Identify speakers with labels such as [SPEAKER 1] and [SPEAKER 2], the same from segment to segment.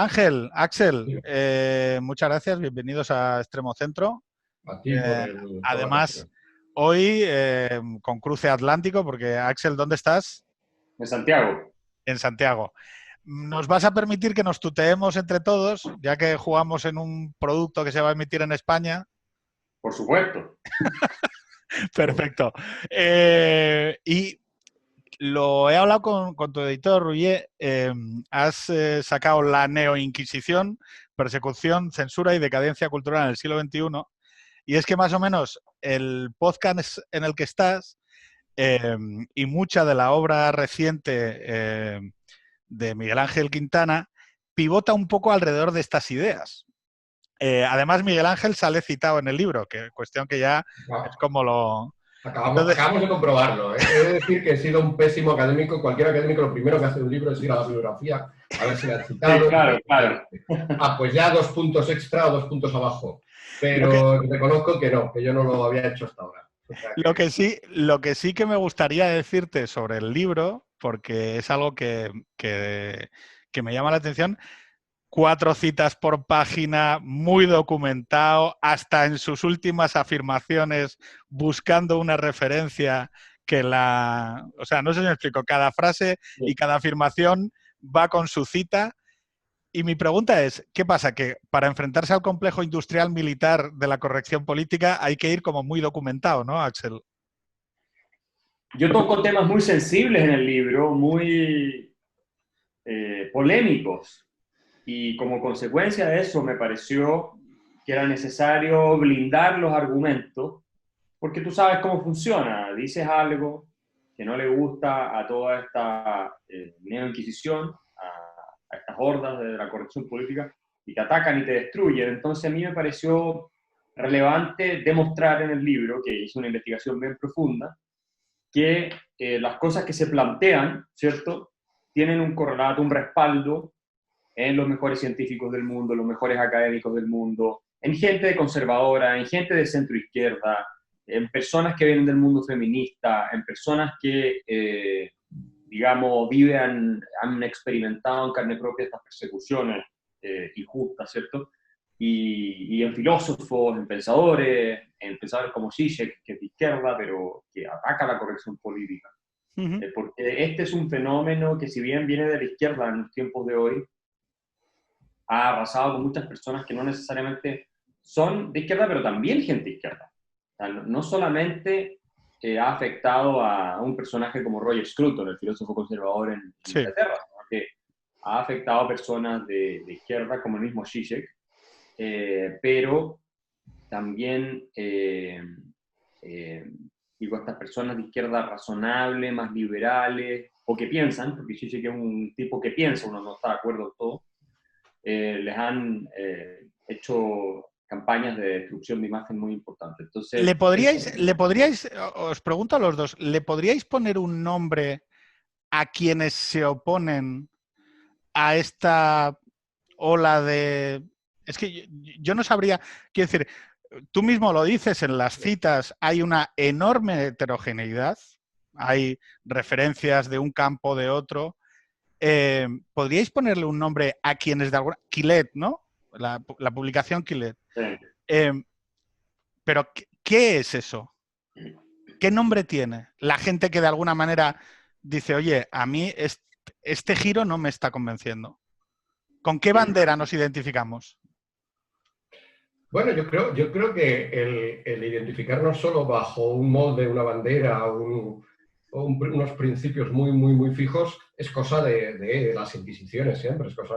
[SPEAKER 1] Ángel, Axel,
[SPEAKER 2] Sí,
[SPEAKER 1] muchas gracias, bienvenidos a Extremo Centro.
[SPEAKER 2] a ti por la
[SPEAKER 1] Además,
[SPEAKER 2] atención.
[SPEAKER 1] hoy con cruce atlántico, porque Axel, ¿dónde estás?
[SPEAKER 3] En Santiago.
[SPEAKER 1] En Santiago. ¿Nos vas a permitir que nos tuteemos entre todos, ya que jugamos en un producto que se va a emitir en España?
[SPEAKER 3] Por supuesto.
[SPEAKER 1] Perfecto. Y lo he hablado con tu editor, Ruyer. Has sacado La Neoinquisición, Persecución, Censura y Decadencia Cultural en el siglo XXI. Y es que más o menos el podcast en el que estás y mucha de la obra reciente de Miguel Ángel Quintana pivota un poco alrededor de estas ideas. Además, Miguel Ángel sale citado en el libro, que cuestión que ya es como lo...
[SPEAKER 2] Acabamos de comprobarlo. He de decir que he sido un pésimo académico. Cualquier académico lo primero que hace un libro es ir a la bibliografía a ver si me han citado.
[SPEAKER 3] Sí, claro.
[SPEAKER 2] Pues ya 2 puntos extra o 2 puntos abajo. Pero reconozco que no, que yo no lo había hecho hasta ahora. O sea
[SPEAKER 1] Lo que sí que me gustaría decirte sobre el libro, porque es algo que me llama la atención, 4 citas por página, muy documentado, hasta en sus últimas afirmaciones, buscando una referencia que la... O sea, no sé si me explico, cada frase y cada afirmación va con su cita. Y mi pregunta es, ¿qué pasa? Que para enfrentarse al complejo industrial militar de la corrección política hay que ir como muy documentado, ¿no, Axel?
[SPEAKER 3] Yo toco temas muy sensibles en el libro, muy polémicos, y como consecuencia de eso me pareció que era necesario blindar los argumentos, porque tú sabes cómo funciona. Dices algo que no le gusta a toda esta neoinquisición, a estas hordas de la corrección política, y te atacan y te destruyen. Entonces a mí me pareció relevante demostrar en el libro, que hice una investigación bien profunda, que las cosas que se plantean, ¿cierto?, tienen un correlato, un respaldo en los mejores científicos del mundo, los mejores académicos del mundo, en gente conservadora, en gente de centro izquierda, en personas que vienen del mundo feminista, en personas que, digamos, han experimentado en carne propia estas persecuciones injustas, ¿cierto? Y en filósofos, en pensadores como Zizek, que es de izquierda, pero que ataca la corrección política. Porque este es un fenómeno que, si bien viene de la izquierda en los tiempos de hoy, ha arrasado con muchas personas que no necesariamente son de izquierda, pero también gente de izquierda. O sea, no solamente ha afectado a un personaje como Roger Scruton, el filósofo conservador en Inglaterra, sino que ha afectado a personas de izquierda como el mismo Zizek, pero también digo, estas personas de izquierda razonable, más liberales, o que piensan, porque Zizek es un tipo que piensa, uno no está de acuerdo en todo, les han hecho campañas de destrucción de imagen muy importantes. Entonces,
[SPEAKER 1] ¿Le podríais, os pregunto a los dos, ¿le podríais poner un nombre a quienes se oponen a esta ola de... Es que yo no sabría, quiero decir, tú mismo lo dices en las citas, hay una enorme heterogeneidad, hay referencias de un campo, de otro. ¿Podríais ponerle un nombre a quienes de alguna... Quillet, ¿no? La publicación Quillet.
[SPEAKER 3] sí.
[SPEAKER 1] Pero, ¿qué es eso? ¿Qué nombre tiene? La gente que de alguna manera dice, oye, a mí este giro no me está convenciendo. ¿Con qué bandera nos identificamos?
[SPEAKER 2] Bueno, yo creo que el identificarnos solo bajo un molde, una bandera unos principios muy fijos es cosa de las Inquisiciones siempre, es cosa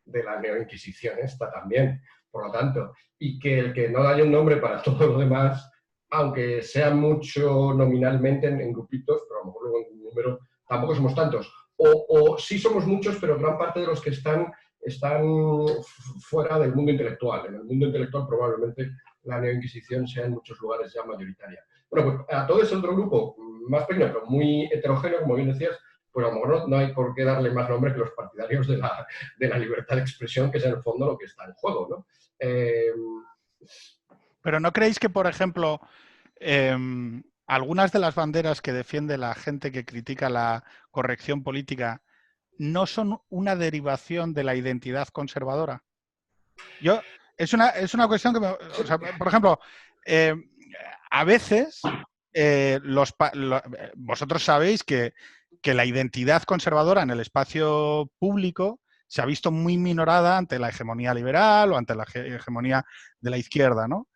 [SPEAKER 2] de la neoinquisición esta también, por lo tanto. Y que el que no haya un nombre para todo lo demás, aunque sea mucho nominalmente en grupitos, pero a lo mejor luego en un número tampoco somos tantos. O sí somos muchos, pero gran parte de los que están fuera del mundo intelectual. En el mundo intelectual probablemente la neoinquisición sea en muchos lugares ya mayoritaria. Bueno, pues a todo ese otro grupo más pequeño, pero muy heterogéneo, como bien decías, pues a lo mejor no hay por qué darle más nombre que los partidarios de la libertad de expresión, que es en el fondo lo que está en juego, ¿no?
[SPEAKER 1] Pero ¿no creéis que, por ejemplo, algunas de las banderas que defiende la gente que critica la corrección política no son una derivación de la identidad conservadora? Es una cuestión que o sea, por ejemplo, eh, a veces vosotros sabéis que la identidad conservadora en el espacio público se ha visto muy minorada ante la hegemonía liberal o ante la hegemonía de la izquierda, ¿no?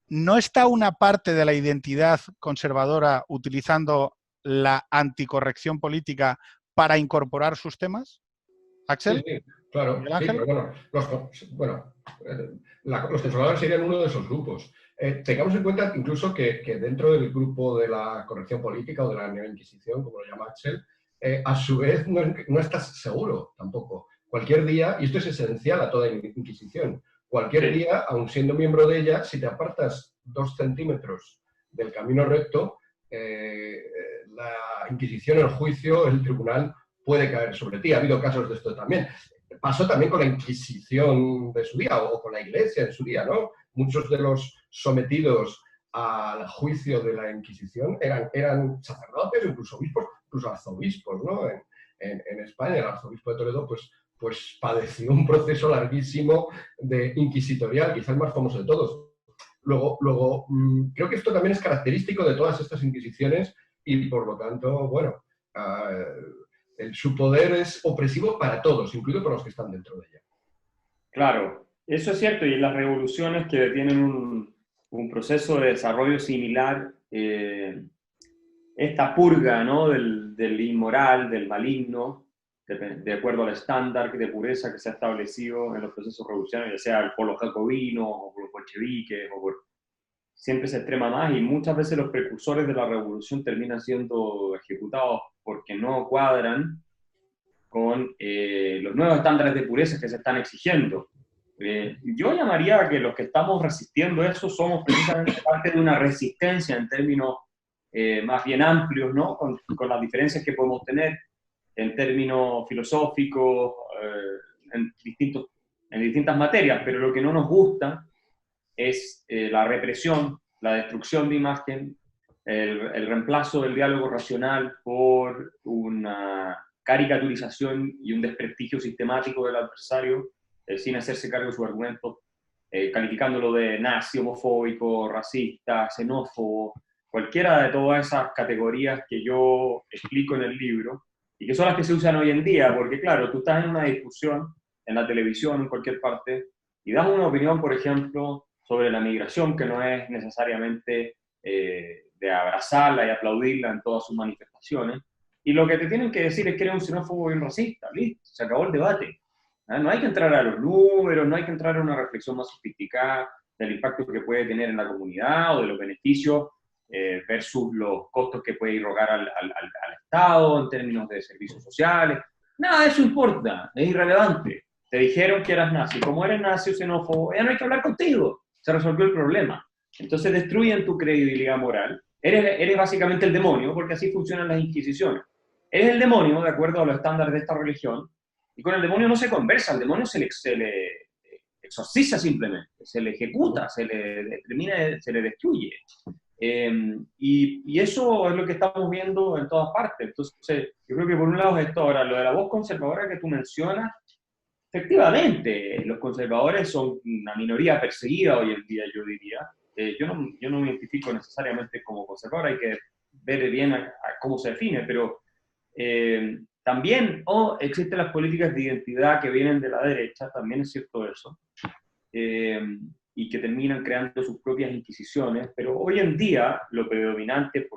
[SPEAKER 1] ¿No está una parte de la identidad conservadora utilizando la anticorrección política para incorporar sus temas?
[SPEAKER 2] Sí,
[SPEAKER 1] ¿Axel?
[SPEAKER 2] sí, claro,
[SPEAKER 1] ¿Miguel
[SPEAKER 2] sí,
[SPEAKER 1] Ángel?
[SPEAKER 2] pero bueno, los conservadores serían uno de esos grupos. Tengamos en cuenta incluso que dentro del grupo de la corrección política o de la neoinquisición, como lo llama Axel, a su vez no estás seguro tampoco. Cualquier día, y esto es esencial a toda inquisición, cualquier
[SPEAKER 3] Sí,
[SPEAKER 2] día, aun siendo miembro de ella, si te apartas 2 centímetros del camino recto, la inquisición, el juicio, el tribunal puede caer sobre ti. Ha habido casos de esto también. Pasó también con la Inquisición de su día o con la Iglesia en su día, ¿no? Muchos de los sometidos al juicio de la Inquisición eran sacerdotes, incluso obispos, incluso arzobispos, ¿no? En España, el arzobispo de Toledo, pues padeció un proceso larguísimo de inquisitorial, quizás el más famoso de todos. Luego, creo que esto también es característico de todas estas inquisiciones y, por lo tanto, bueno, su poder es opresivo para todos, incluido para los que están dentro de ella.
[SPEAKER 3] claro, eso es cierto, y en las revoluciones que tienen un proceso de desarrollo similar, esta purga, ¿no? del inmoral, del maligno, de acuerdo al estándar de pureza que se ha establecido en los procesos revolucionarios, ya sea el polo jacobino o por los bolcheviques, siempre se extrema más y muchas veces los precursores de la revolución terminan siendo ejecutados porque no cuadran con los nuevos estándares de pureza que se están exigiendo. Yo llamaría a que los que estamos resistiendo eso somos precisamente parte de una resistencia en términos más bien amplios, ¿no? Con las diferencias que podemos tener en términos filosóficos, en distintas materias, pero lo que no nos gusta es la represión, la destrucción de imagen, el reemplazo del diálogo racional por una caricaturización y un desprestigio sistemático del adversario, sin hacerse cargo de su argumento, calificándolo de nazi, homofóbico, racista, xenófobo, cualquiera de todas esas categorías que yo explico en el libro y que son las que se usan hoy en día, porque claro, tú estás en una discusión en la televisión, en cualquier parte, y das una opinión, por ejemplo, sobre la migración, que no es necesariamente de abrazarla y aplaudirla en todas sus manifestaciones, y lo que te tienen que decir es que eres un xenófobo y un racista, listo, se acabó el debate. No hay que entrar a los números, no hay que entrar a una reflexión más sofisticada del impacto que puede tener en la comunidad o de los beneficios versus los costos que puede irrogar al Estado en términos de servicios sociales. Nada de eso importa, es irrelevante. Te dijeron que eras nazi. Como eres nazi o xenófobo, ya no hay que hablar contigo. Se resolvió el problema. Entonces destruyen tu credibilidad moral. Eres básicamente el demonio, porque así funcionan las inquisiciones. Eres el demonio, de acuerdo a los estándares de esta religión, y con el demonio no se conversa, al demonio se le exorciza simplemente, se le ejecuta, se le destruye. Y eso es lo que estamos viendo en todas partes. Entonces, yo creo que por un lado es esto. Ahora, lo de la voz conservadora que tú mencionas, efectivamente, los conservadores son una minoría perseguida hoy en día, yo diría. Yo no me identifico necesariamente como conservador, hay que ver bien a cómo se define, pero también existen las políticas de identidad que vienen de la derecha, también es cierto eso, y que terminan creando sus propias inquisiciones, pero hoy en día lo predominante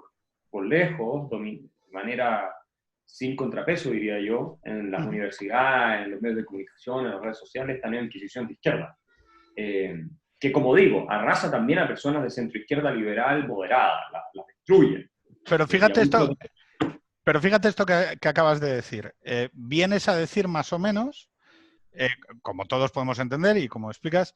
[SPEAKER 3] por lejos, de manera sin contrapeso, diría yo, en las universidades, en los medios de comunicación, en las redes sociales, está la inquisición de izquierda. Que, como digo, arrasa también a personas de centro-izquierda liberal moderada, las destruye.
[SPEAKER 1] Pero fíjate esto que acabas de decir. Vienes a decir más o menos, como todos podemos entender y como explicas,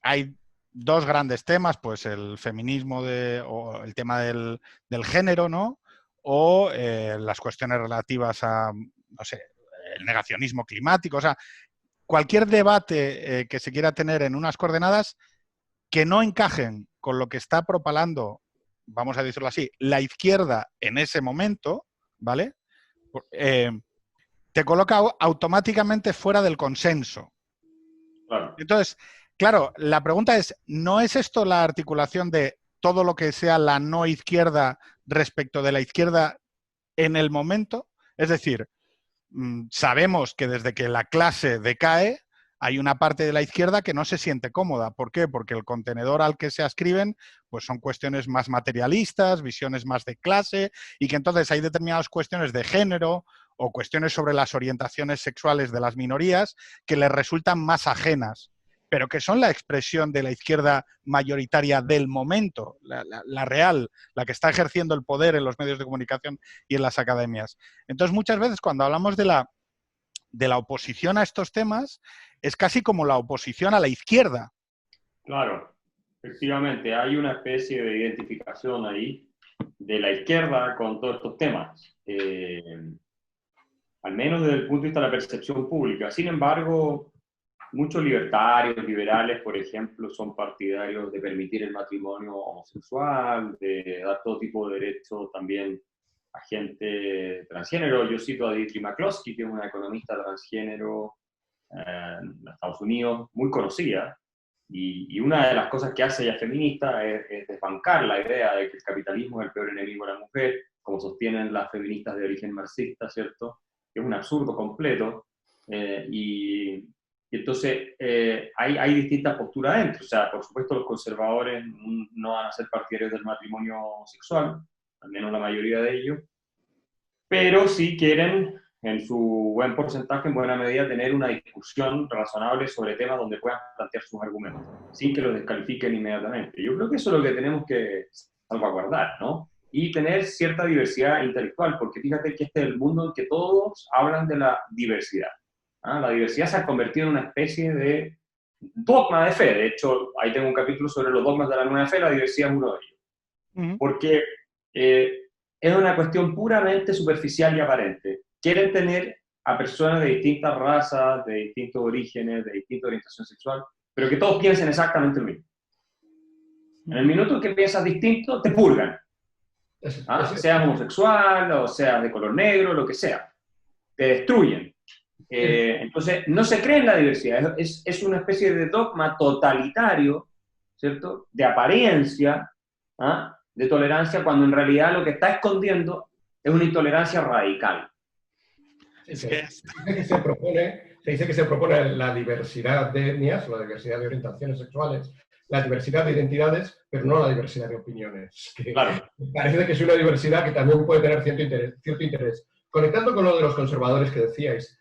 [SPEAKER 1] hay dos grandes temas, pues el feminismo o el tema del género, ¿no? O las cuestiones relativas a, no sé, el negacionismo climático. O sea, cualquier debate que se quiera tener en unas coordenadas que no encajen con lo que está propalando, vamos a decirlo así, la izquierda en ese momento, ¿vale? te coloca automáticamente fuera del consenso.
[SPEAKER 3] Claro.
[SPEAKER 1] Entonces, claro, la pregunta es, ¿no es esto la articulación de todo lo que sea la no izquierda respecto de la izquierda en el momento? Es decir, sabemos que desde que la clase decae, hay una parte de la izquierda que no se siente cómoda. ¿Por qué? Porque el contenedor al que se ascriben pues son cuestiones más materialistas, visiones más de clase, y que entonces hay determinadas cuestiones de género o cuestiones sobre las orientaciones sexuales de las minorías que les resultan más ajenas, pero que son la expresión de la izquierda mayoritaria del momento, la real, la que está ejerciendo el poder en los medios de comunicación y en las academias. Entonces, muchas veces cuando hablamos de la oposición a estos temas, es casi como la oposición a la izquierda.
[SPEAKER 3] Claro, efectivamente, hay una especie de identificación ahí de la izquierda con todos estos temas, al menos desde el punto de vista de la percepción pública. Sin embargo, muchos libertarios, liberales, por ejemplo, son partidarios de permitir el matrimonio homosexual, de dar todo tipo de derechos también a gente transgénero. Yo cito a Deirdre McCloskey, que es una economista transgénero en Estados Unidos, muy conocida, y una de las cosas que hace ella feminista es desbancar la idea de que el capitalismo es el peor enemigo de la mujer, como sostienen las feministas de origen marxista, ¿cierto? Que es un absurdo completo, y entonces hay distintas posturas dentro. O sea, por supuesto los conservadores no van a ser partidarios del matrimonio homosexual, al menos la mayoría de ellos, pero sí quieren, en su buen porcentaje, en buena medida, tener una discusión razonable sobre temas donde puedan plantear sus argumentos, sin que los descalifiquen inmediatamente. Yo creo que eso es lo que tenemos que salvaguardar, ¿no? Y tener cierta diversidad intelectual, porque fíjate que este es el mundo en que todos hablan de la diversidad. ¿Ah? La diversidad se ha convertido en una especie de dogma de fe. De hecho, ahí tengo un capítulo sobre los dogmas de la nueva fe, la diversidad es uno de ellos. Porque es una cuestión puramente superficial y aparente. Quieren tener a personas de distintas razas, de distintos orígenes, de distinta orientación sexual, pero que todos piensen exactamente lo mismo. En el minuto en que piensas distinto, te purgan. Seas homosexual, o seas de color negro, lo que sea. Te destruyen. Entonces, no se cree en la diversidad. Es una especie de dogma totalitario, ¿cierto? De apariencia, de tolerancia, cuando en realidad lo que está escondiendo es una intolerancia radical.
[SPEAKER 2] Se dice que se propone la diversidad de etnias, la diversidad de orientaciones sexuales, la diversidad de identidades, pero no la diversidad de opiniones.
[SPEAKER 3] Claro.
[SPEAKER 2] Parece que es una diversidad que también puede tener cierto interés. Conectando con lo de los conservadores que decíais,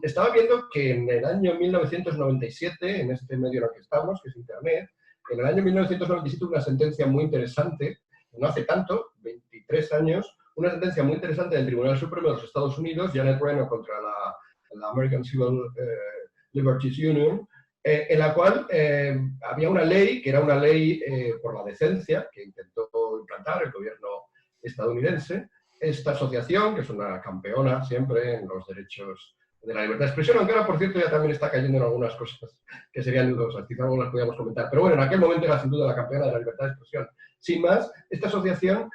[SPEAKER 2] estaba viendo que en el año 1997, en este medio en el que estamos, que es Internet, en el año 1997 hubo una sentencia muy interesante, no hace tanto, 23 años, una sentencia muy interesante del Tribunal Supremo de los Estados Unidos, Janet Reno contra la American Civil Liberties Union, en la cual había una ley, que era una ley por la decencia, que intentó implantar el gobierno estadounidense. Esta asociación, que es una campeona siempre en los derechos de la libertad de expresión, aunque ahora, por cierto, ya también está cayendo en algunas cosas que serían dudosas, quizás no las podíamos comentar. Pero bueno, en aquel momento era sin duda la campeona de la libertad de expresión. Sin más, esta asociación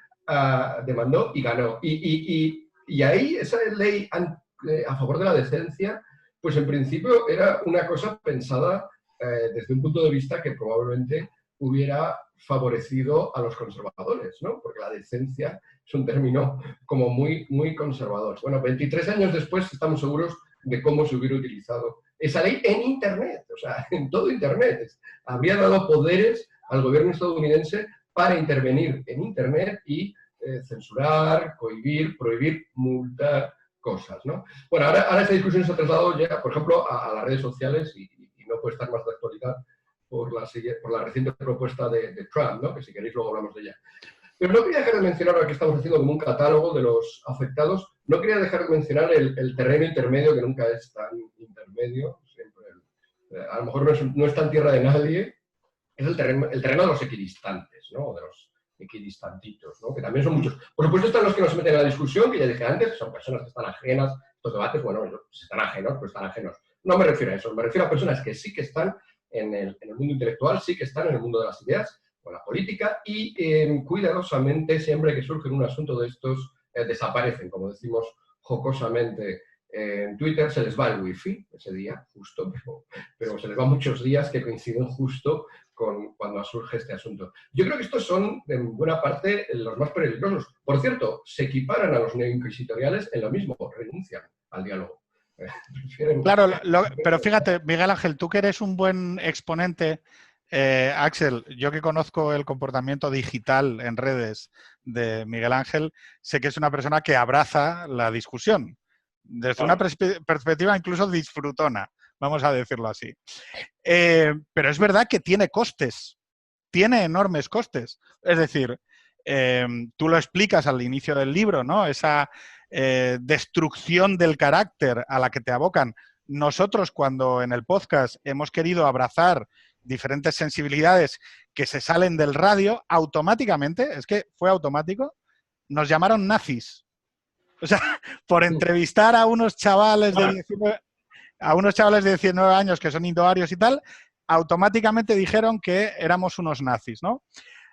[SPEAKER 2] demandó y ganó. Y ahí esa ley a favor de la decencia, pues en principio era una cosa pensada desde un punto de vista que probablemente hubiera favorecido a los conservadores, ¿no? Porque la decencia es un término como muy, muy conservador. Bueno, 23 años después estamos seguros de cómo se hubiera utilizado esa ley en Internet, o sea, en todo Internet. Habría dado poderes al gobierno estadounidense para intervenir en Internet y censurar, cohibir, prohibir, multar cosas, ¿no? Bueno, ahora esta discusión se ha trasladado ya, por ejemplo, a las redes sociales y no puede estar más de actualidad por la reciente propuesta de Trump, ¿no? Que si queréis luego hablamos de ella. Pero no quería dejar de mencionar, ahora que estamos haciendo como un catálogo de los afectados, no quería dejar de mencionar el terreno intermedio, que nunca es tan intermedio, siempre, a lo mejor no es tan tierra de nadie, es el terreno de los equidistantes, ¿no? De los equidistantitos, ¿no? Que también son muchos. Por supuesto están los que no se meten en la discusión, que ya dije antes, son personas que están ajenas a estos debates, bueno, están ajenos, pues están ajenos. No me refiero a eso, me refiero a personas que sí que están en el mundo intelectual, sí que están en el mundo de las ideas, o la política, y cuidadosamente, siempre que surge un asunto de estos, desaparecen, como decimos jocosamente En Twitter se les va el wifi ese día, justo, pero se les va muchos días que coinciden justo con cuando surge este asunto. Yo creo que estos son, en buena parte, los más peligrosos. Por cierto, se equiparan a los neoinquisitoriales en lo mismo, renuncian al diálogo.
[SPEAKER 1] Claro, pero fíjate, Miguel Ángel, tú que eres un buen exponente, Axel, yo que conozco el comportamiento digital en redes de Miguel Ángel, sé que es una persona que abraza la discusión, desde una perspectiva incluso disfrutona, vamos a decirlo así. Pero es verdad que tiene costes, tiene enormes costes. Es decir, tú lo explicas al inicio del libro, ¿no? Esa destrucción del carácter a la que te abocan. Nosotros, cuando en el podcast hemos querido abrazar diferentes sensibilidades que se salen del radio, automáticamente, es que fue automático, nos llamaron nazis. O sea, por entrevistar a unos chavales de 19 años que son indoarios y tal, automáticamente dijeron que éramos unos nazis, ¿no?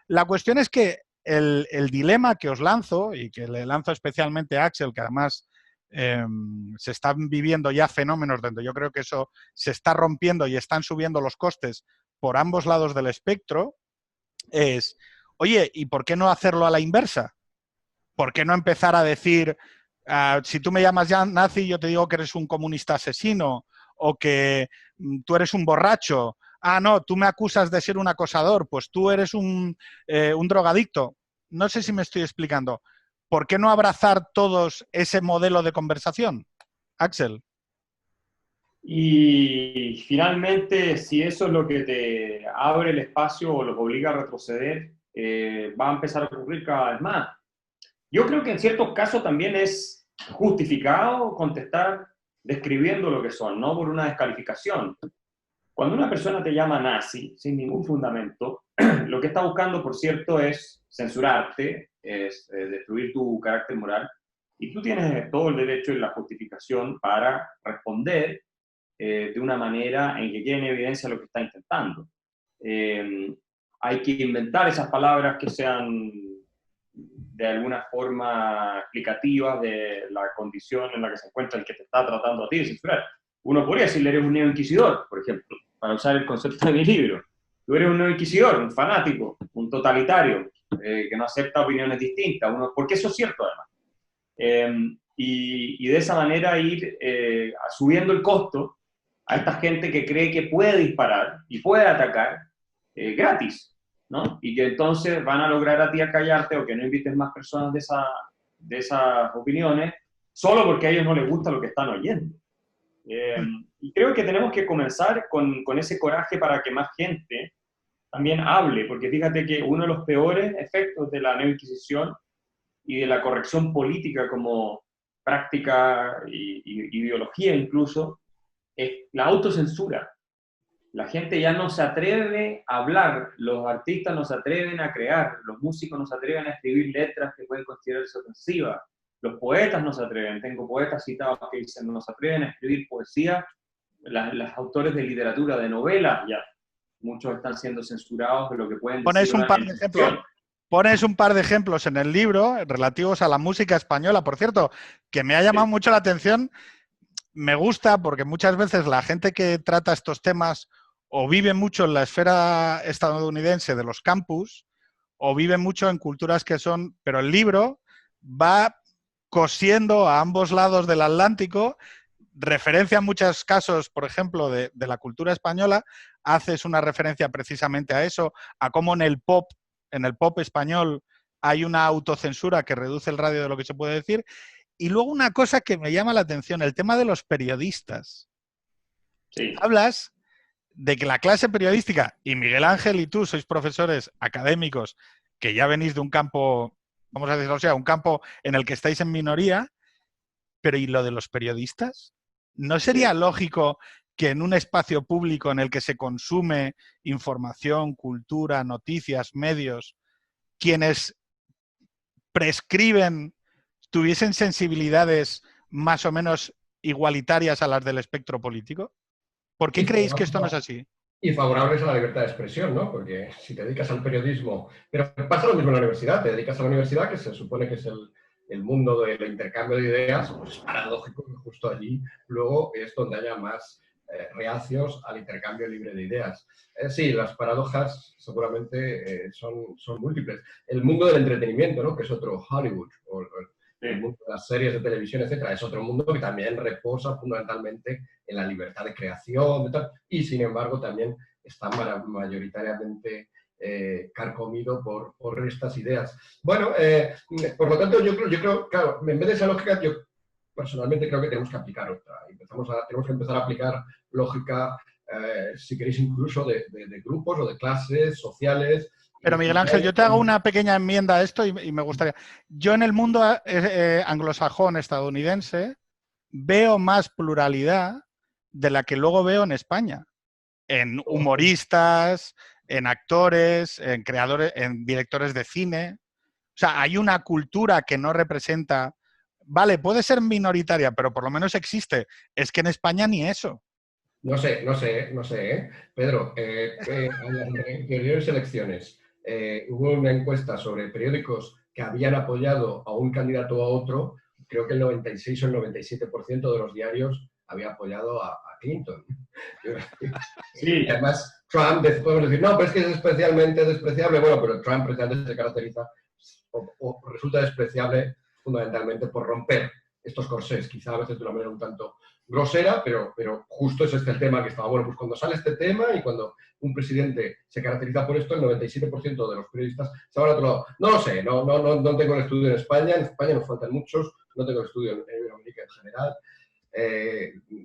[SPEAKER 1] La cuestión es que el dilema que os lanzo, y que le lanzo especialmente a Axel, que además se están viviendo ya fenómenos donde yo creo que eso se está rompiendo y están subiendo los costes por ambos lados del espectro, es, oye, ¿y por qué no hacerlo a la inversa? ¿Por qué no empezar a decir, si tú me llamas ya nazi, yo te digo que eres un comunista asesino o que tú eres un borracho? Ah, no, tú me acusas de ser un acosador, pues tú eres un drogadicto. No sé si me estoy explicando. ¿Por qué no abrazar todos ese modelo de conversación? Axel.
[SPEAKER 3] Y finalmente, si eso es lo que te abre el espacio o los obliga a retroceder, va a empezar a ocurrir cada vez más. Yo creo que en ciertos casos también es justificado contestar describiendo lo que son, no por una descalificación. Cuando una persona te llama nazi sin ningún fundamento, lo que está buscando, por cierto, es censurarte, es destruir tu carácter moral, y tú tienes todo el derecho y la justificación para responder de una manera en que quede en evidencia lo que está intentando. Hay que inventar esas palabras que sean de alguna forma explicativas de la condición en la que se encuentra el que te está tratando a ti de censurar. Uno podría decirle, eres un neoinquisidor, por ejemplo, para usar el concepto de mi libro. Tú eres un neoinquisidor, un fanático, un totalitario, que no acepta opiniones distintas, porque eso es cierto además. Y de esa manera ir subiendo el costo a esta gente que cree que puede disparar y puede atacar gratis, ¿no? Y que entonces van a lograr a ti a callarte o que no invites más personas de esas opiniones solo porque a ellos no les gusta lo que están oyendo. Y creo que tenemos que comenzar con ese coraje para que más gente también hable, porque fíjate que uno de los peores efectos de la neoinquisición y de la corrección política como práctica y ideología incluso, es la autocensura. La gente ya no se atreve a hablar, los artistas no se atreven a crear, los músicos no se atreven a escribir letras que pueden considerarse ofensivas, los poetas no se atreven, tengo poetas citados que dicen no se atreven a escribir poesía, los autores de literatura, de novelas, ya muchos están siendo censurados de lo que pueden decir.
[SPEAKER 1] Pones un par de ejemplos en el libro relativos a la música española, por cierto, que me ha llamado mucho la atención. Me gusta porque muchas veces la gente que trata estos temas o vive mucho en la esfera estadounidense de los campus o vive mucho en culturas que son... Pero el libro va cosiendo a ambos lados del Atlántico, referencia en muchos casos, por ejemplo, de la cultura española, haces una referencia precisamente a eso, a cómo en el pop español hay una autocensura que reduce el radio de lo que se puede decir. Y luego una cosa que me llama la atención, el tema de los periodistas. Sí. Hablas de que la clase periodística, y Miguel Ángel y tú sois profesores académicos que ya venís de un campo, vamos a decirlo, o sea, un campo en el que estáis en minoría, pero ¿y lo de los periodistas? ¿No sería lógico que en un espacio público en el que se consume información, cultura, noticias, medios, quienes prescriben tuviesen sensibilidades más o menos igualitarias a las del espectro político? ¿Por qué creéis que esto no es así?
[SPEAKER 2] Y favorables a la libertad de expresión, ¿no? Porque si te dedicas al periodismo... Pero pasa lo mismo en la universidad. Te dedicas a la universidad, que se supone que es el mundo del intercambio de ideas, pues es paradójico que justo allí luego es donde haya más reacios al intercambio libre de ideas. Sí, las paradojas seguramente son múltiples. El mundo del entretenimiento, ¿no? Que es otro Hollywood, o el mundo de las series de televisión, etcétera, es otro mundo que también reposa fundamentalmente en la libertad de creación, y sin embargo también está mayoritariamente carcomido por estas ideas. Bueno, por lo tanto, yo creo, claro, en vez de esa lógica, yo personalmente creo que tenemos que aplicar otra. Tenemos que empezar a aplicar lógica, si queréis, incluso de grupos o de clases sociales.
[SPEAKER 1] Pero Miguel Ángel, yo te hago una pequeña enmienda a esto y me gustaría. Yo en el mundo anglosajón estadounidense veo más pluralidad de la que luego veo en España. En humoristas, en actores, en creadores, en directores de cine. O sea, hay una cultura que no representa... Vale, puede ser minoritaria, pero por lo menos existe. Es que en España ni eso.
[SPEAKER 2] No sé, Pedro, en las anteriores elecciones hubo una encuesta sobre periódicos que habían apoyado a un candidato o a otro. Creo que el 96 o el 97% de los diarios había apoyado a Clinton.
[SPEAKER 3] Sí.
[SPEAKER 2] Y además, Trump, podemos decir, no, pero es que es especialmente despreciable. Bueno, pero Trump precisamente se caracteriza o resulta despreciable fundamentalmente por romper estos corsés, quizá a veces de una manera un tanto grosera, pero justo es el tema que estaba. Bueno, pues cuando sale este tema y cuando un presidente se caracteriza por esto, el 97% de los periodistas se van a otro lado. No lo sé, no tengo el estudio en España nos faltan muchos, no tengo el estudio en América en general.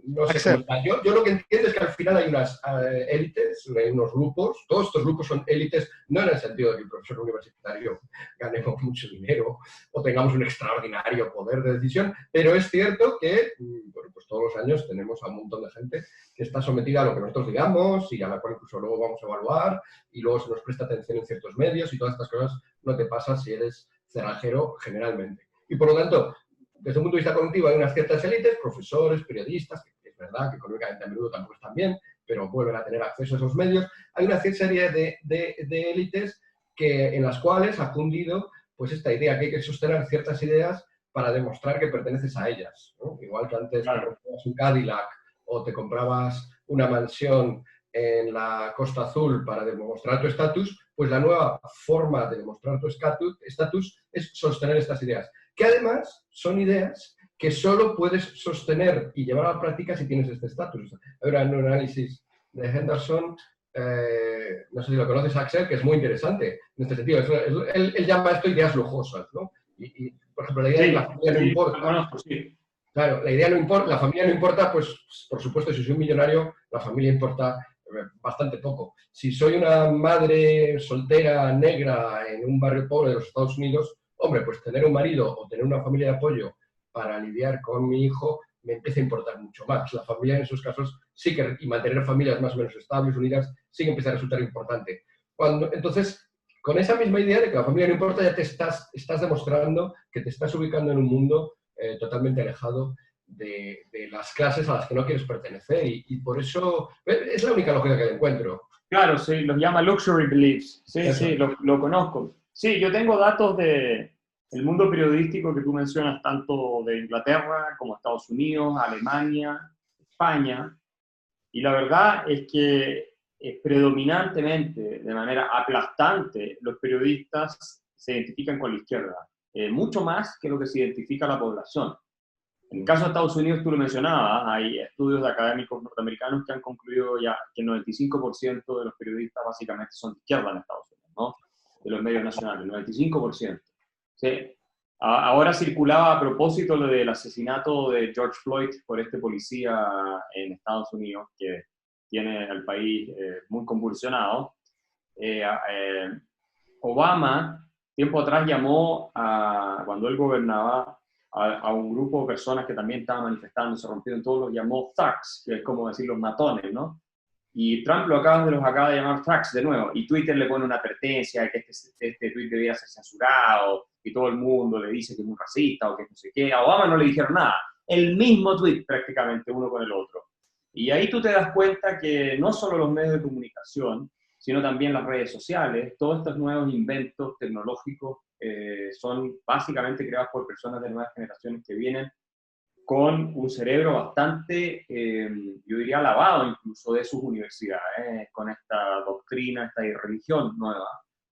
[SPEAKER 2] No sé cómo está. Yo lo que entiendo es que al final hay unas élites, hay unos grupos, todos estos grupos son élites, no en el sentido de que el profesor universitario ganemos mucho dinero o tengamos un extraordinario poder de decisión, pero es cierto que bueno, pues todos los años tenemos a un montón de gente que está sometida a lo que nosotros digamos y a la cual incluso luego vamos a evaluar y luego se nos presta atención en ciertos medios y todas estas cosas no te pasan si eres cerrajero generalmente. Y por lo tanto, desde un punto de vista cognitivo hay unas ciertas élites, profesores, periodistas, que es verdad que económicamente a menudo tampoco están bien, pero vuelven a tener acceso a esos medios. Hay una serie de élites en las cuales ha cundido pues, esta idea que hay que sostener ciertas ideas para demostrar que perteneces a ellas, ¿no? Igual que antes te comprabas un Cadillac o te comprabas una mansión en la Costa Azul para demostrar tu estatus, pues la nueva forma de demostrar tu estatus es sostener estas ideas, que además son ideas que solo puedes sostener y llevar a la práctica si tienes este estatus. Hay un análisis de Henderson, no sé si lo conoces, Axel, que es muy interesante en este sentido. Él llama esto ideas lujosas, ¿no? Y por ejemplo, la idea de la familia no importa.
[SPEAKER 3] Conozco, sí.
[SPEAKER 2] Claro, la idea no importa, la familia no importa, pues por supuesto, si soy un millonario, la familia importa bastante poco. Si soy una madre soltera negra en un barrio pobre de los Estados Unidos, hombre, pues tener un marido o tener una familia de apoyo para lidiar con mi hijo me empieza a importar mucho más. La familia en esos casos sí que, y mantener familias más o menos estables, unidas, sí que empieza a resultar importante. Entonces, con esa misma idea de que la familia no importa, ya te estás demostrando que te estás ubicando en un mundo totalmente alejado de las clases a las que no quieres pertenecer y por eso es la única lógica que le encuentro.
[SPEAKER 3] Claro, sí, los llama luxury beliefs. Sí, eso. Sí, lo conozco. Sí, yo tengo datos del mundo periodístico que tú mencionas, tanto de Inglaterra como Estados Unidos, Alemania, España, y la verdad es que predominantemente, de manera aplastante, los periodistas se identifican con la izquierda, mucho más que lo que se identifica la población. En el caso de Estados Unidos, tú lo mencionabas, hay estudios de académicos norteamericanos que han concluido ya que el 95% de los periodistas básicamente son de izquierda en Estados Unidos, ¿no? De los medios nacionales, el 95%. ¿Sí? Ahora circulaba a propósito del asesinato de George Floyd por este policía en Estados Unidos que tiene al país muy convulsionado. Obama, tiempo atrás, llamó cuando él gobernaba, a un grupo de personas que también estaban manifestando, se rompieron todos, los llamó thugs, que es como decir los matones, ¿no? Y Trump los acaba de llamar thugs de nuevo, y Twitter le pone una advertencia de que este tweet debía ser censurado, y todo el mundo le dice que es un racista o que no sé qué. A Obama no le dijeron nada, el mismo tweet prácticamente uno con el otro. Y ahí tú te das cuenta que no solo los medios de comunicación, sino también las redes sociales. Todos estos nuevos inventos tecnológicos son básicamente creados por personas de nuevas generaciones que vienen con un cerebro bastante, yo diría, lavado incluso de sus universidades, con esta doctrina, esta religión nueva,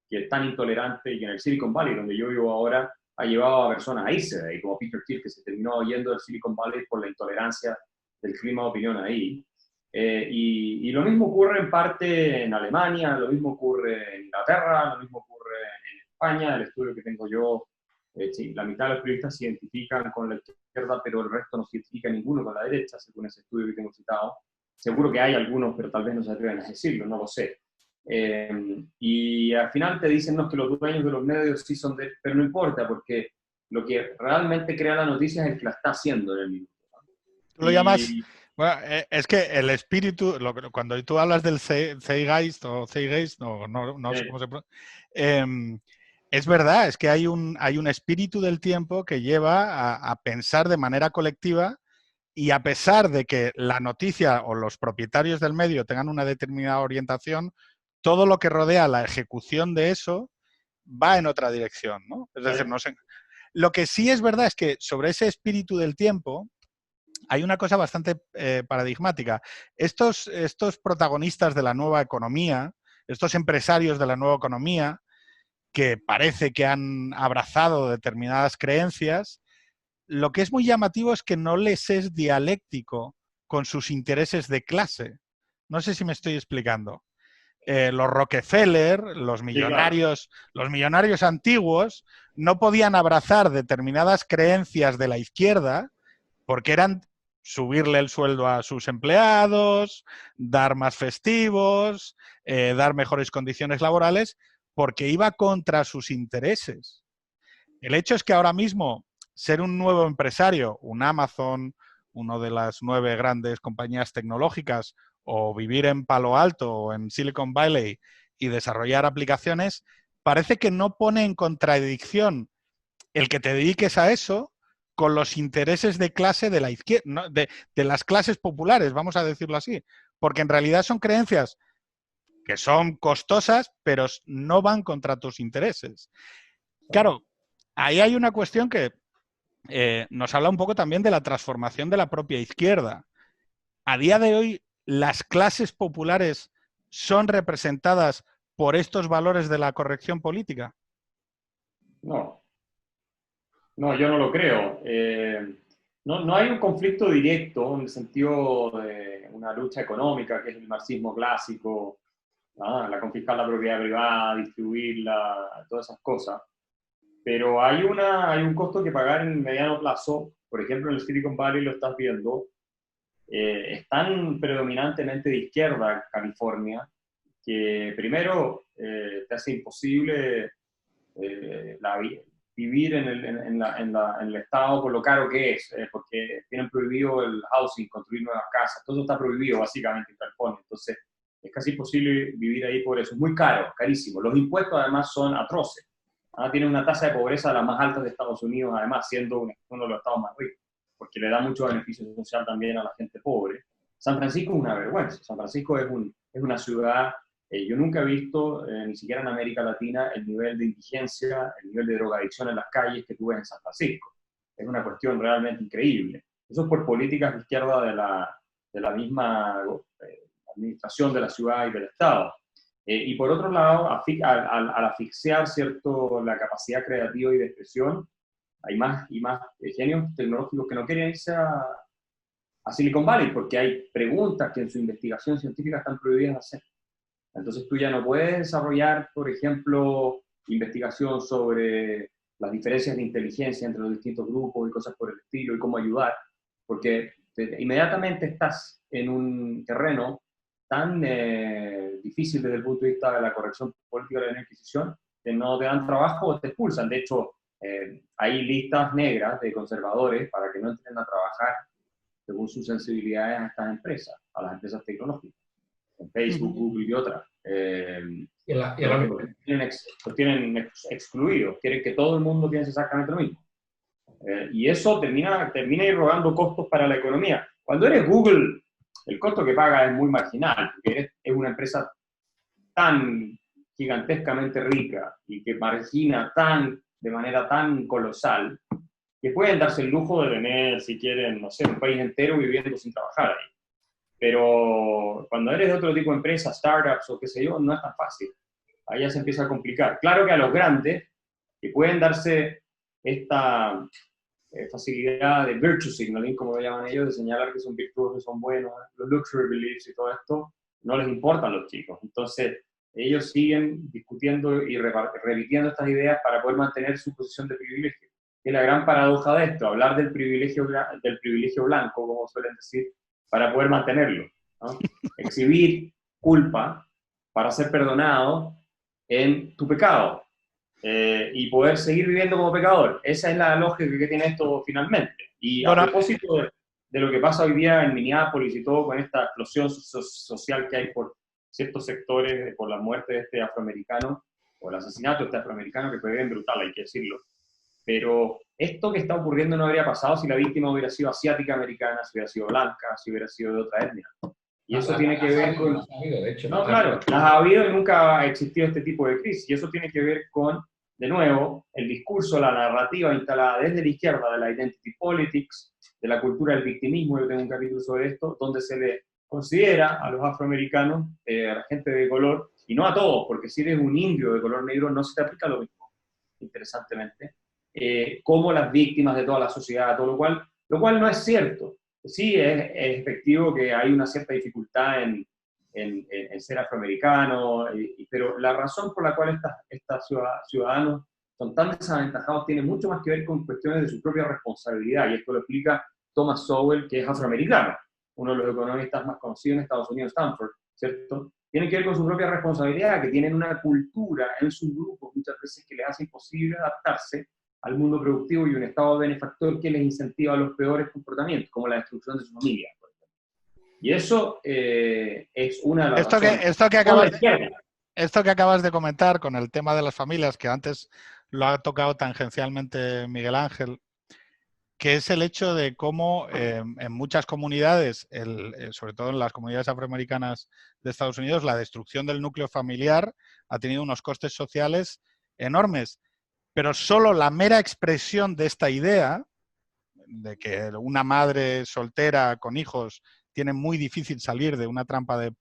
[SPEAKER 3] que es tan intolerante y que en el Silicon Valley, donde yo vivo ahora, ha llevado a personas a irse de ahí, como Peter Thiel, que se terminó yendo del Silicon Valley por la intolerancia del clima de opinión ahí. Y lo mismo ocurre en parte en Alemania, lo mismo ocurre en Inglaterra, lo mismo ocurre en España. El estudio que tengo yo, sí, la mitad de los periodistas se identifican con la izquierda, pero el resto no se identifica ninguno con la derecha, según ese estudio que tengo citado. Seguro que hay algunos, pero tal vez no se atreven a decirlo, no lo sé. Y al final te dicen no, que los dueños de los medios sí son de... Pero no importa, porque lo que realmente crea la noticia es el que la está haciendo en el minuto.
[SPEAKER 1] Tú lo llamas... Bueno, es que el espíritu, cuando tú hablas del Zeitgeist o Zeitgeist, no sé cómo se pronuncia, es verdad, es que hay un espíritu del tiempo que lleva a pensar de manera colectiva, y a pesar de que la noticia o los propietarios del medio tengan una determinada orientación, todo lo que rodea la ejecución de eso va en otra dirección, ¿no? Es decir, no sé. Lo que sí es verdad es que sobre ese espíritu del tiempo hay una cosa bastante paradigmática. Estos protagonistas de la nueva economía, estos empresarios de la nueva economía, que parece que han abrazado determinadas creencias, lo que es muy llamativo es que no les es dialéctico con sus intereses de clase. No sé si me estoy explicando. Los Rockefeller, los millonarios antiguos, no podían abrazar determinadas creencias de la izquierda porque eran subirle el sueldo a sus empleados, dar más festivos, dar mejores condiciones laborales, porque iba contra sus intereses. El hecho es que ahora mismo ser un nuevo empresario, un Amazon, una de las 9 grandes compañías tecnológicas, o vivir en Palo Alto o en Silicon Valley y desarrollar aplicaciones, parece que no pone en contradicción el que te dediques a eso con los intereses de clase de la izquierda, ¿no? de las clases populares, vamos a decirlo así, porque en realidad son creencias que son costosas, pero no van contra tus intereses. Claro, ahí hay una cuestión que nos habla un poco también de la transformación de la propia izquierda. A día de hoy, ¿las clases populares son representadas por estos valores de la corrección política?
[SPEAKER 3] No, yo no lo creo. No hay un conflicto directo en el sentido de una lucha económica, que es el marxismo clásico, la confiscar la propiedad privada, distribuirla, todas esas cosas. Pero hay un costo que pagar en mediano plazo. Por ejemplo, en el Silicon Valley lo estás viendo. Es tan predominantemente de izquierda California que primero te hace imposible vivir en el estado por lo caro que es, porque tienen prohibido el housing, construir nuevas casas, todo está prohibido básicamente en California, entonces es casi imposible vivir ahí por eso, es muy caro, carísimo, los impuestos además son atroces, tienen una tasa de pobreza de las más altas de Estados Unidos, además siendo uno de los estados más ricos, porque le da mucho beneficio social también a la gente pobre. San Francisco es una vergüenza, San Francisco es una ciudad. Yo nunca he visto, ni siquiera en América Latina, el nivel de indigencia, el nivel de drogadicción en las calles que tú ves en San Francisco. Es una cuestión realmente increíble. Eso es por políticas de izquierda de la misma administración de la ciudad y del Estado. Y por otro lado, al asfixiar la capacidad creativa y de expresión, hay más y más genios tecnológicos que no quieren irse a Silicon Valley porque hay preguntas que en su investigación científica están prohibidas de hacer. Entonces tú ya no puedes desarrollar, por ejemplo, investigación sobre las diferencias de inteligencia entre los distintos grupos y cosas por el estilo y cómo ayudar, porque inmediatamente estás en un terreno tan difícil desde el punto de vista de la corrección política de la Inquisición que no te dan trabajo o te expulsan. De hecho, hay listas negras de conservadores para que no entren a trabajar según sus sensibilidades a estas empresas, a las empresas tecnológicas. En Facebook, Google y otras. Los tienen excluidos, quieren que todo el mundo piense exactamente lo mismo. Y eso termina irrogando costos para la economía. Cuando eres Google, el costo que pagas es muy marginal, porque es una empresa tan gigantescamente rica y que margina de manera tan colosal, que pueden darse el lujo de tener, si quieren, no sé, un país entero viviendo sin trabajar ahí. Pero cuando eres de otro tipo de empresas, startups o qué sé yo, no es tan fácil. Ahí ya se empieza a complicar. Claro que a los grandes, que pueden darse esta facilidad de virtue signaling, como lo llaman ellos, de señalar que son virtuosos, son buenos, los luxury beliefs y todo esto, no les importan los chicos. Entonces, ellos siguen discutiendo y repitiendo estas ideas para poder mantener su posición de privilegio. Y la gran paradoja de esto, hablar del privilegio blanco, como suelen decir, para poder mantenerlo, ¿no? Exhibir culpa para ser perdonado en tu pecado y poder seguir viviendo como pecador. Esa es la lógica que tiene esto finalmente. Y a propósito de lo que pasa hoy día en Minneapolis y todo con esta explosión social que hay por ciertos sectores, por la muerte de este afroamericano, o el asesinato de este afroamericano, que fue bien brutal, hay que decirlo. Pero esto que está ocurriendo no habría pasado si la víctima hubiera sido asiática americana, si hubiera sido blanca, si hubiera sido de otra etnia. Y eso tiene que ver con... No, claro, las ha habido y nunca ha existido este tipo de crisis. Y eso tiene que ver con, de nuevo, el discurso, la narrativa instalada desde la izquierda de la identity politics, de la cultura del victimismo. Yo tengo un capítulo sobre esto, donde se le considera a los afroamericanos, a la gente de color, y no a todos, porque si eres un indio de color negro no se te aplica lo mismo, interesantemente, como las víctimas de toda la sociedad, todo lo cual no es cierto. Sí, es efectivo que hay una cierta dificultad en ser afroamericano, pero la razón por la cual estos ciudadanos son tan desaventajados tiene mucho más que ver con cuestiones de su propia responsabilidad, y esto lo explica Thomas Sowell, que es afroamericano, uno de los economistas más conocidos en Estados Unidos, Stanford, ¿cierto? Tiene que ver con su propia responsabilidad, que tienen una cultura en sus grupos muchas veces que les hace imposible adaptarse al mundo productivo y un estado benefactor que les incentiva los peores comportamientos, como la destrucción de su familia, por ejemplo. Y eso es una de las razones.
[SPEAKER 1] Esto que acabas de comentar con el tema de las familias, que antes lo ha tocado tangencialmente Miguel Ángel, que es el hecho de cómo en muchas comunidades, sobre todo en las comunidades afroamericanas de Estados Unidos, la destrucción del núcleo familiar ha tenido unos costes sociales enormes. Pero solo la mera expresión de esta idea, de que una madre soltera con hijos tiene muy difícil salir de una trampa de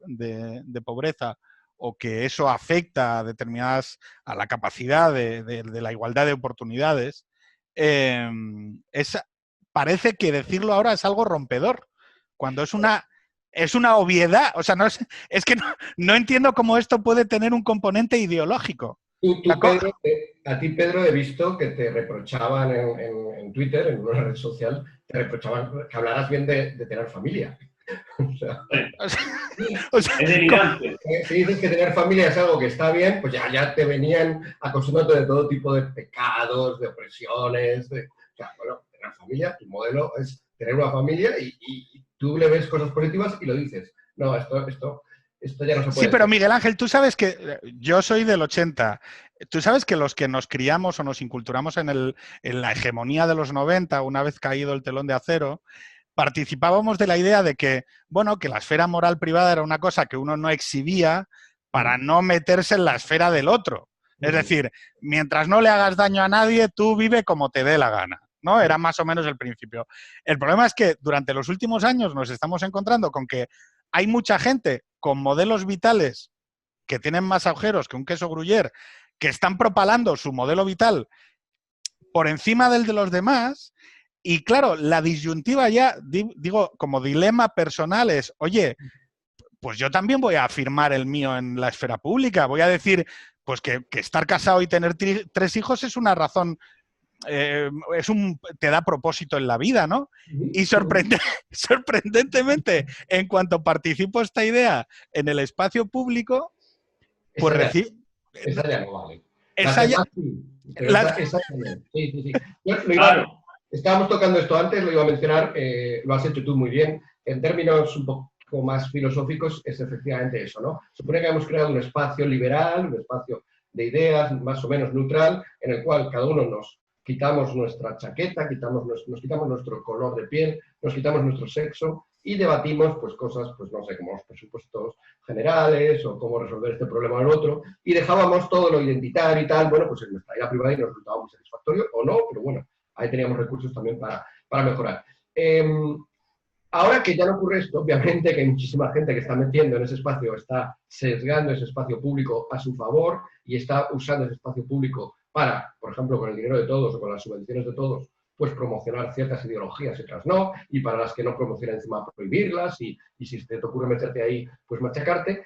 [SPEAKER 1] pobreza, o que eso afecta a la capacidad de la igualdad de oportunidades, parece que decirlo ahora es algo rompedor, cuando es una obviedad. O sea, es que no entiendo cómo esto puede tener un componente ideológico.
[SPEAKER 2] Pedro, a ti, Pedro, he visto que te reprochaban en Twitter, en una red social, te reprochaban que hablaras bien de tener familia.
[SPEAKER 3] Es delirante.
[SPEAKER 2] Si dices que tener familia es algo que está bien, pues ya te venían acostumbrando de todo tipo de pecados, de opresiones. Bueno, tener familia, tu modelo es tener una familia y tú le ves cosas positivas y lo dices. No, esto ya no se puede.
[SPEAKER 1] Sí, pero Miguel Ángel, tú sabes que yo soy del 80. Tú sabes que los que nos criamos o nos inculturamos en la hegemonía de los 90, una vez caído el telón de acero, participábamos de la idea de que, bueno, que la esfera moral privada era una cosa que uno no exhibía para no meterse en la esfera del otro. Es decir, mientras no le hagas daño a nadie, tú vive como te dé la gana, ¿no? Era más o menos el principio. El problema es que durante los últimos años nos estamos encontrando con que hay mucha gente con modelos vitales que tienen más agujeros que un queso gruyère, que están propalando su modelo vital por encima del de los demás. Y claro, la disyuntiva ya, digo, como dilema personal es, oye, pues yo también voy a afirmar el mío en la esfera pública. Voy a decir, pues que estar casado y tener 3 hijos es una razón, te da propósito en la vida, ¿no? Y sorprendentemente, en cuanto participo esta idea en el espacio público, pues recibo...
[SPEAKER 2] Esa ya no vale. Sí. Estábamos tocando esto antes, lo iba a mencionar, lo has hecho tú muy bien. En términos un poco más filosóficos, es efectivamente eso, ¿no? Supone que hemos creado un espacio liberal, un espacio de ideas más o menos neutral, en el cual cada uno nos quitamos nuestra chaqueta, nos quitamos nuestro color de piel, nos quitamos nuestro sexo y debatimos pues cosas, pues no sé, como los presupuestos generales o cómo resolver este problema o el otro, y dejábamos todo lo identitario y tal, bueno, pues en nuestra vida privada y nos resultaba muy satisfactorio o no, pero bueno, ahí teníamos recursos también para mejorar. Ahora que ya no ocurre esto, obviamente que hay muchísima gente que está metiendo en ese espacio, está sesgando ese espacio público a su favor y está usando ese espacio público para, por ejemplo, con el dinero de todos o con las subvenciones de todos, pues promocionar ciertas ideologías y otras no, y para las que no promocionan encima prohibirlas, y si te ocurre meterte ahí, pues machacarte.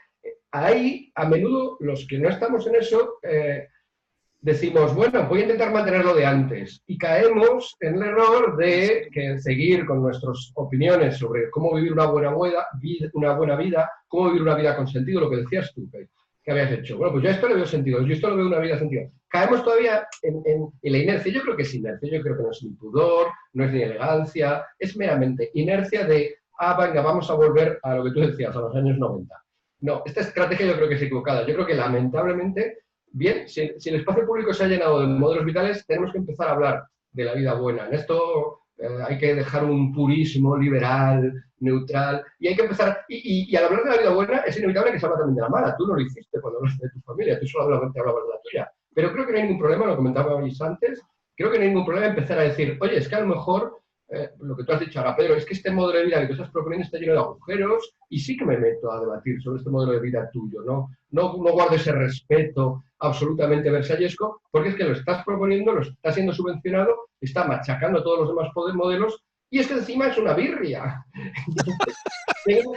[SPEAKER 2] Ahí, a menudo, los que no estamos en eso, decimos, bueno, voy a intentar mantenerlo de antes. Y caemos en el error de seguir con nuestras opiniones sobre cómo vivir una buena vida, cómo vivir una vida con sentido, lo que decías tú, que habías hecho. Bueno, pues yo a esto le veo sentido, yo esto le veo una vida sentido. Caemos todavía en la inercia. Yo creo que es inercia, yo creo que no es ni pudor, no es ni elegancia, es meramente inercia de, venga, vamos a volver a lo que tú decías, a los años 90. No, esta estrategia yo creo que es equivocada. Yo creo que lamentablemente, bien, si el espacio público se ha llenado de modelos vitales, tenemos que empezar a hablar de la vida buena. En esto hay que dejar un purismo liberal, neutral, y hay que empezar, y al hablar de la vida buena es inevitable que se habla también de la mala. Tú no lo hiciste cuando hablaste de tu familia, tú solo hablabas de la tuya. Pero creo que no hay ningún problema, lo comentabais antes, creo que no hay ningún problema empezar a decir, oye, es que a lo mejor, lo que tú has dicho ahora, Pedro, es que este modelo de vida que tú estás proponiendo está lleno de agujeros, y sí que me meto a debatir sobre este modelo de vida tuyo, ¿no? No guardo ese respeto absolutamente versallesco, porque es que lo estás proponiendo, lo está siendo subvencionado, está machacando a todos los demás modelos, y es que encima es una birria. Tengo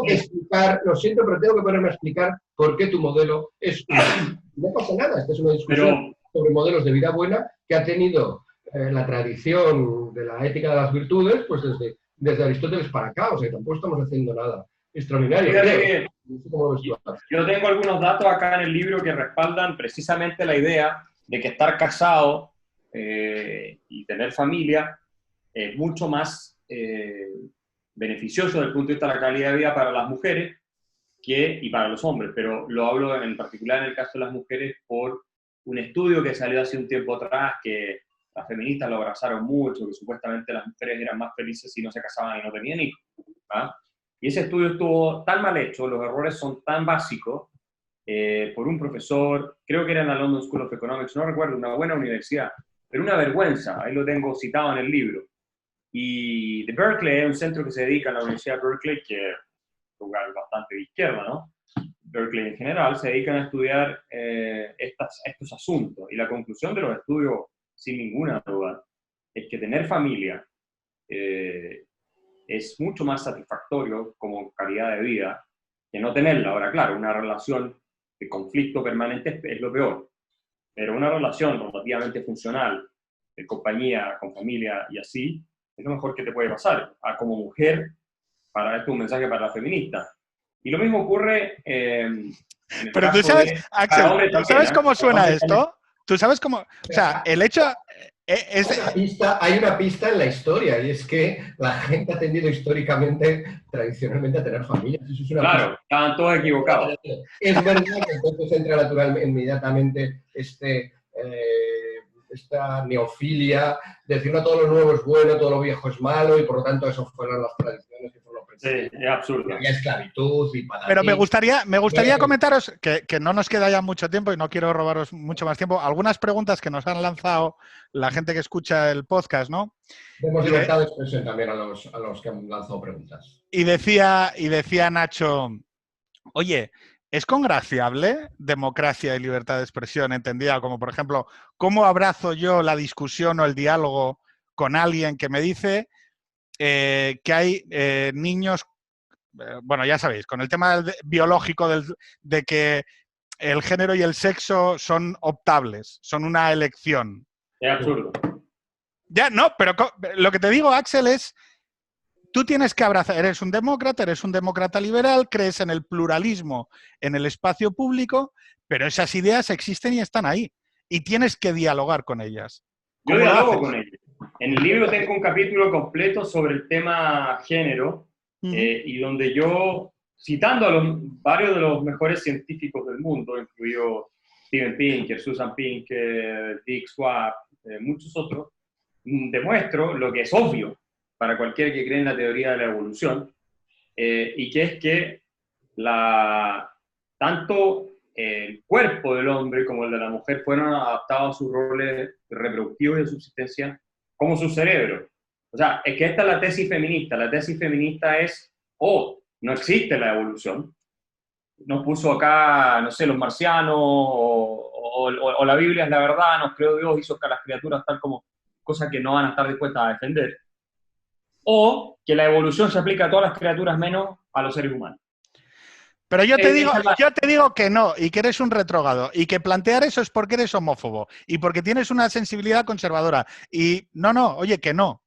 [SPEAKER 2] que explicar, lo siento, pero tengo que ponerme a explicar por qué tu modelo es una... No pasa nada, esta es una discusión sobre modelos de vida buena que ha tenido la tradición de la ética de las virtudes, pues desde Aristóteles para acá, o sea, tampoco estamos haciendo nada extraordinario.
[SPEAKER 3] Yo tengo algunos datos acá en el libro que respaldan precisamente la idea de que estar casado y tener familia es mucho más beneficioso desde el punto de vista de la calidad de vida para las mujeres y para los hombres, pero lo hablo en particular en el caso de las mujeres por un estudio que salió hace un tiempo atrás, que las feministas lo abrazaron mucho, que supuestamente las mujeres eran más felices si no se casaban y no tenían hijos. ¿Ah? Y ese estudio estuvo tan mal hecho, los errores son tan básicos, por un profesor, creo que era en la London School of Economics, no recuerdo, una buena universidad, pero una vergüenza, ahí lo tengo citado en el libro. Y de Berkeley, es un centro que se dedica a la Universidad de Berkeley, que es un lugar bastante de izquierda, ¿no? Berkeley en general, se dedican a estudiar estos asuntos. Y la conclusión de los estudios, sin ninguna duda, es que tener familia es mucho más satisfactorio como calidad de vida que no tenerla. Ahora, claro, una relación de conflicto permanente es lo peor, pero una relación relativamente funcional, de compañía, con familia y así, es lo mejor que te puede pasar. Como mujer, para esto es un mensaje para la feminista. Y lo mismo ocurre
[SPEAKER 1] pero tú sabes, Axel, ¿tú sabes cómo suena esto? ¿Tú sabes cómo? O sea, el hecho...
[SPEAKER 2] Hay una pista en la historia, y es que la gente ha tendido tradicionalmente a tener familias. Eso es una
[SPEAKER 3] pista. Estaban todos equivocados.
[SPEAKER 2] Es verdad que entonces entra naturalmente, inmediatamente esta neofilia, decir no todo lo nuevo es bueno, todo lo viejo es malo, y por lo tanto eso fueron las tradiciones que fueron los
[SPEAKER 3] principios. Sí, es absurdo.
[SPEAKER 2] Y esclavitud y patatín.
[SPEAKER 1] Pero me gustaría comentaros, que no nos queda ya mucho tiempo y no quiero robaros mucho más tiempo, algunas preguntas que nos han lanzado la gente que escucha el podcast, ¿no?
[SPEAKER 2] Demos libertad de expresión también a los que han lanzado preguntas.
[SPEAKER 1] Y decía Nacho, oye, ¿es congraciable democracia y libertad de expresión entendida como, por ejemplo, cómo abrazo yo la discusión o el diálogo con alguien que me dice que hay niños, bueno, ya sabéis, con el tema biológico de que el género y el sexo son optables, son una elección?
[SPEAKER 3] Es absurdo.
[SPEAKER 1] Ya, no, pero lo que te digo, Axel, es... Tú tienes que abrazar, eres un demócrata liberal, crees en el pluralismo en el espacio público, pero esas ideas existen y están ahí. Y tienes que dialogar con ellas.
[SPEAKER 3] Yo dialogo con ellas. En el libro tengo un capítulo completo sobre el tema género, y donde yo, citando a varios de los mejores científicos del mundo, incluido Steven Pinker, Susan Pinker, Dick Swab, muchos otros, demuestro lo que es obvio para cualquiera que cree en la teoría de la evolución, y que es que tanto el cuerpo del hombre como el de la mujer fueron adaptados a sus roles reproductivos y de subsistencia como su cerebro. O sea, es que esta es la tesis feminista. La tesis feminista es, no existe la evolución. Nos puso acá, no sé, los marcianos, o la Biblia es la verdad, nos creó Dios, hizo a las criaturas tal como, cosas que no van a estar dispuestas a defender. O que la evolución se aplica a todas las criaturas menos a los seres humanos.
[SPEAKER 1] Pero yo te digo que no, y que eres un retrógrado, y que plantear eso es porque eres homófobo, y porque tienes una sensibilidad conservadora. Y oye, que no.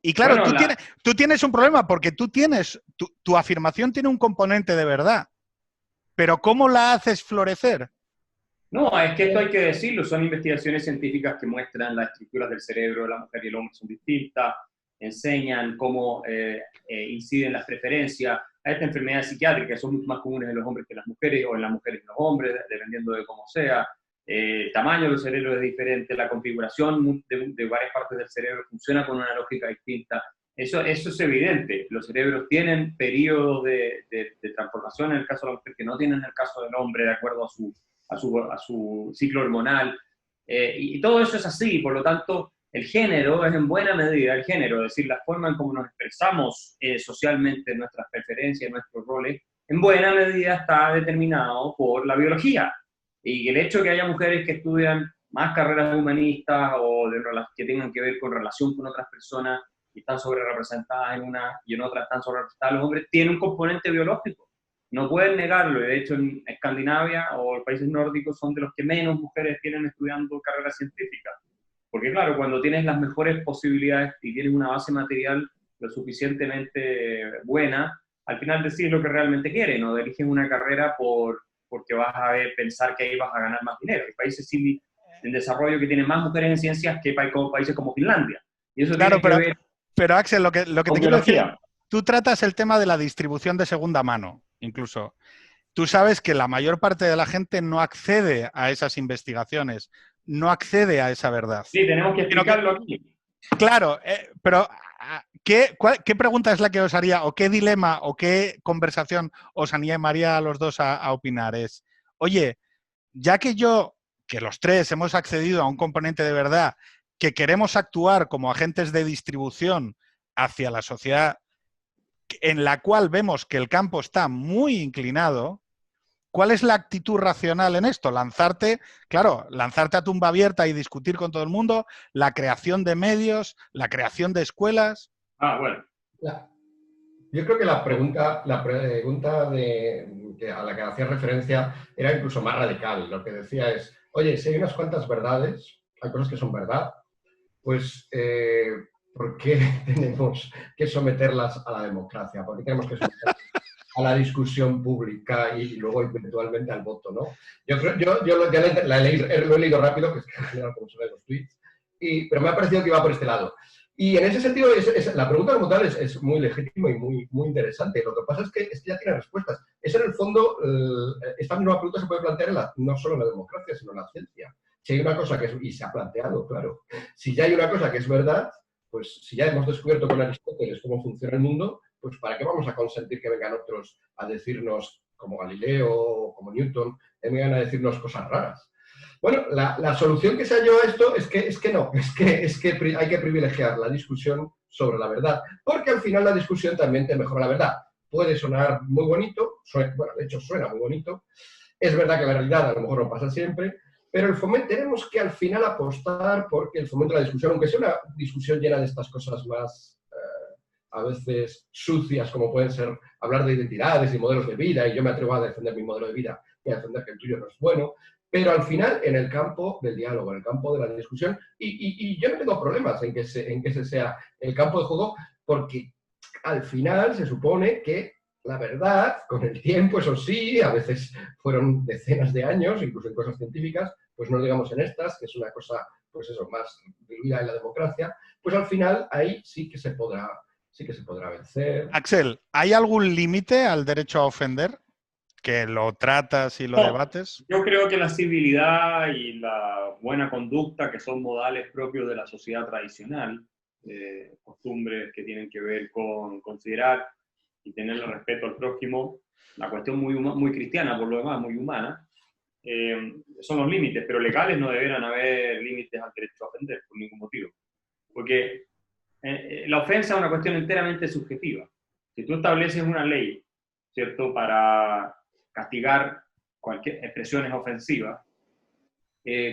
[SPEAKER 1] Y claro, bueno, tú tienes un problema, porque tu afirmación tiene un componente de verdad. Pero ¿cómo la haces florecer?
[SPEAKER 3] No, es que esto hay que decirlo, son investigaciones científicas que muestran las estructuras del cerebro de la mujer y el hombre son distintas, enseñan cómo inciden las preferencias. A esta enfermedad psiquiátrica son mucho más comunes en los hombres que en las mujeres, o en las mujeres que en los hombres, dependiendo de cómo sea. El tamaño del cerebro es diferente, la configuración de varias partes del cerebro funciona con una lógica distinta. Eso es evidente. Los cerebros tienen periodos de transformación en el caso de la mujer que no tienen en el caso del hombre, de acuerdo a su ciclo hormonal. Y todo eso es así, por lo tanto, el género es en buena medida el género, es decir, la forma en cómo nos expresamos socialmente nuestras preferencias, nuestros roles, en buena medida está determinado por la biología. Y el hecho de que haya mujeres que estudian más carreras humanistas o que tengan que ver con relación con otras personas y están sobre representadas en una y en otra están sobre representadas los hombres, tiene un componente biológico. No pueden negarlo. De hecho, en Escandinavia o los países nórdicos son de los que menos mujeres tienen estudiando carreras científicas. Porque claro, cuando tienes las mejores posibilidades y tienes una base material lo suficientemente buena, al final decides lo que realmente quieres, no eliges una carrera porque vas a pensar que ahí vas a ganar más dinero. Hay países en desarrollo que tienen más mujeres en ciencias que países como Finlandia. Y eso
[SPEAKER 1] claro,
[SPEAKER 3] tiene que ver
[SPEAKER 1] pero Axel, lo que te quiero decir,
[SPEAKER 3] biología.
[SPEAKER 1] Tú tratas el tema de la distribución de segunda mano, incluso. Tú sabes que la mayor parte de la gente no accede a esas investigaciones, no accede a esa verdad.
[SPEAKER 3] Sí, tenemos que explicarlo aquí.
[SPEAKER 1] Claro, pero ¿qué pregunta es la que os haría, o qué dilema, o qué conversación os animaría a los dos a opinar? Es, oye, ya que los tres hemos accedido a un componente de verdad, que queremos actuar como agentes de distribución hacia la sociedad en la cual vemos que el campo está muy inclinado, ¿cuál es la actitud racional en esto? Lanzarte a tumba abierta y discutir con todo el mundo, la creación de medios, la creación de escuelas.
[SPEAKER 3] Bueno.
[SPEAKER 2] Yo creo que la pregunta a la que hacía referencia era incluso más radical. Lo que decía es, oye, si hay unas cuantas verdades, hay cosas que son verdad, pues ¿por qué tenemos que someterlas a la democracia? ¿Por qué tenemos que someterlas a la discusión pública y luego eventualmente al voto, ¿no? Yo ya lo he leído rápido, que es como se ven los tweets, pero me ha parecido que iba por este lado. Y en ese sentido, la pregunta como tal es muy legítima y muy interesante. Lo que pasa es que ya tiene respuestas. Es en el fondo, esta misma pregunta se puede plantear no solo en la democracia, sino en la ciencia. Si hay una cosa y se ha planteado, claro, si ya hay una cosa que es verdad, pues si ya hemos descubierto con Aristóteles cómo funciona el mundo, pues ¿para qué vamos a consentir que vengan otros a decirnos, como Galileo o como Newton, vengan a decirnos cosas raras? Bueno, la solución que se halló a esto es que hay que privilegiar la discusión sobre la verdad, porque al final la discusión también te mejora la verdad. Puede sonar muy bonito, de hecho suena muy bonito, es verdad que la realidad a lo mejor no pasa siempre, pero tenemos que al final apostar porque el fomento de la discusión, aunque sea una discusión llena de estas cosas más a veces sucias, como pueden ser hablar de identidades y modelos de vida, y yo me atrevo a defender mi modelo de vida y a defender que el tuyo no es bueno, pero al final en el campo del diálogo, en el campo de la discusión, y yo no tengo problemas en que ese sea el campo de juego, porque al final se supone que la verdad, con el tiempo, eso sí, a veces fueron decenas de años, incluso en cosas científicas, pues no digamos en estas, que es una cosa, pues eso, más diluida en la democracia, pues al final ahí sí que se podrá vencer.
[SPEAKER 1] Axel, ¿hay algún límite al derecho a ofender? ¿Que lo tratas y lo debates?
[SPEAKER 3] Yo creo que la civilidad y la buena conducta, que son modales propios de la sociedad tradicional, costumbres que tienen que ver con considerar y tenerle respeto al prójimo, la cuestión muy cristiana, por lo demás, muy humana, son los límites, pero legales no deberán haber límites al derecho a ofender por ningún motivo. Porque la ofensa es una cuestión enteramente subjetiva. Si tú estableces una ley, ¿cierto?, para castigar cualquier expresiones ofensivas,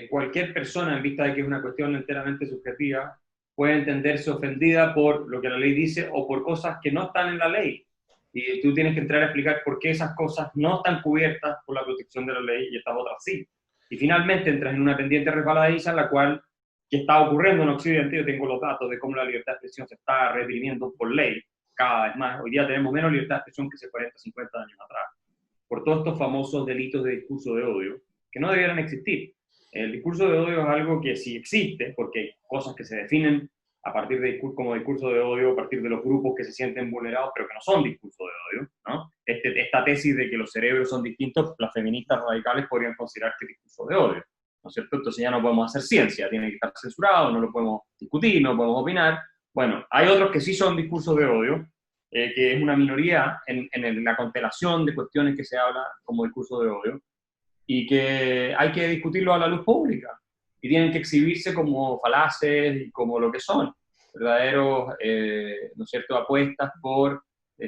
[SPEAKER 3] cualquier persona, en vista de que es una cuestión enteramente subjetiva, puede entenderse ofendida por lo que la ley dice o por cosas que no están en la ley. Y tú tienes que entrar a explicar por qué esas cosas no están cubiertas por la protección de la ley y estas otras sí. Y finalmente entras en una pendiente resbaladiza en la cual, ¿qué está ocurriendo en Occidente? Yo tengo los datos de cómo la libertad de expresión se está reprimiendo por ley cada vez más. Hoy día tenemos menos libertad de expresión que hace 40, 50 años atrás, por todos estos famosos delitos de discurso de odio, que no debieran existir. El discurso de odio es algo que sí existe, porque hay cosas que se definen a partir de como discurso de odio, a partir de los grupos que se sienten vulnerados, pero que no son discurso de odio, ¿no? Esta tesis de que los cerebros son distintos, las feministas radicales podrían considerar que es discurso de odio, ¿no es cierto? Entonces ya no podemos hacer ciencia, tiene que estar censurado, no lo podemos discutir, no podemos opinar. Bueno, hay otros que sí son discursos de odio, que es una minoría en la constelación de cuestiones que se habla como discurso de odio, y que hay que discutirlo a la luz pública, y tienen que exhibirse como falaces y como lo que son, verdaderos, ¿no es cierto?, apuestas por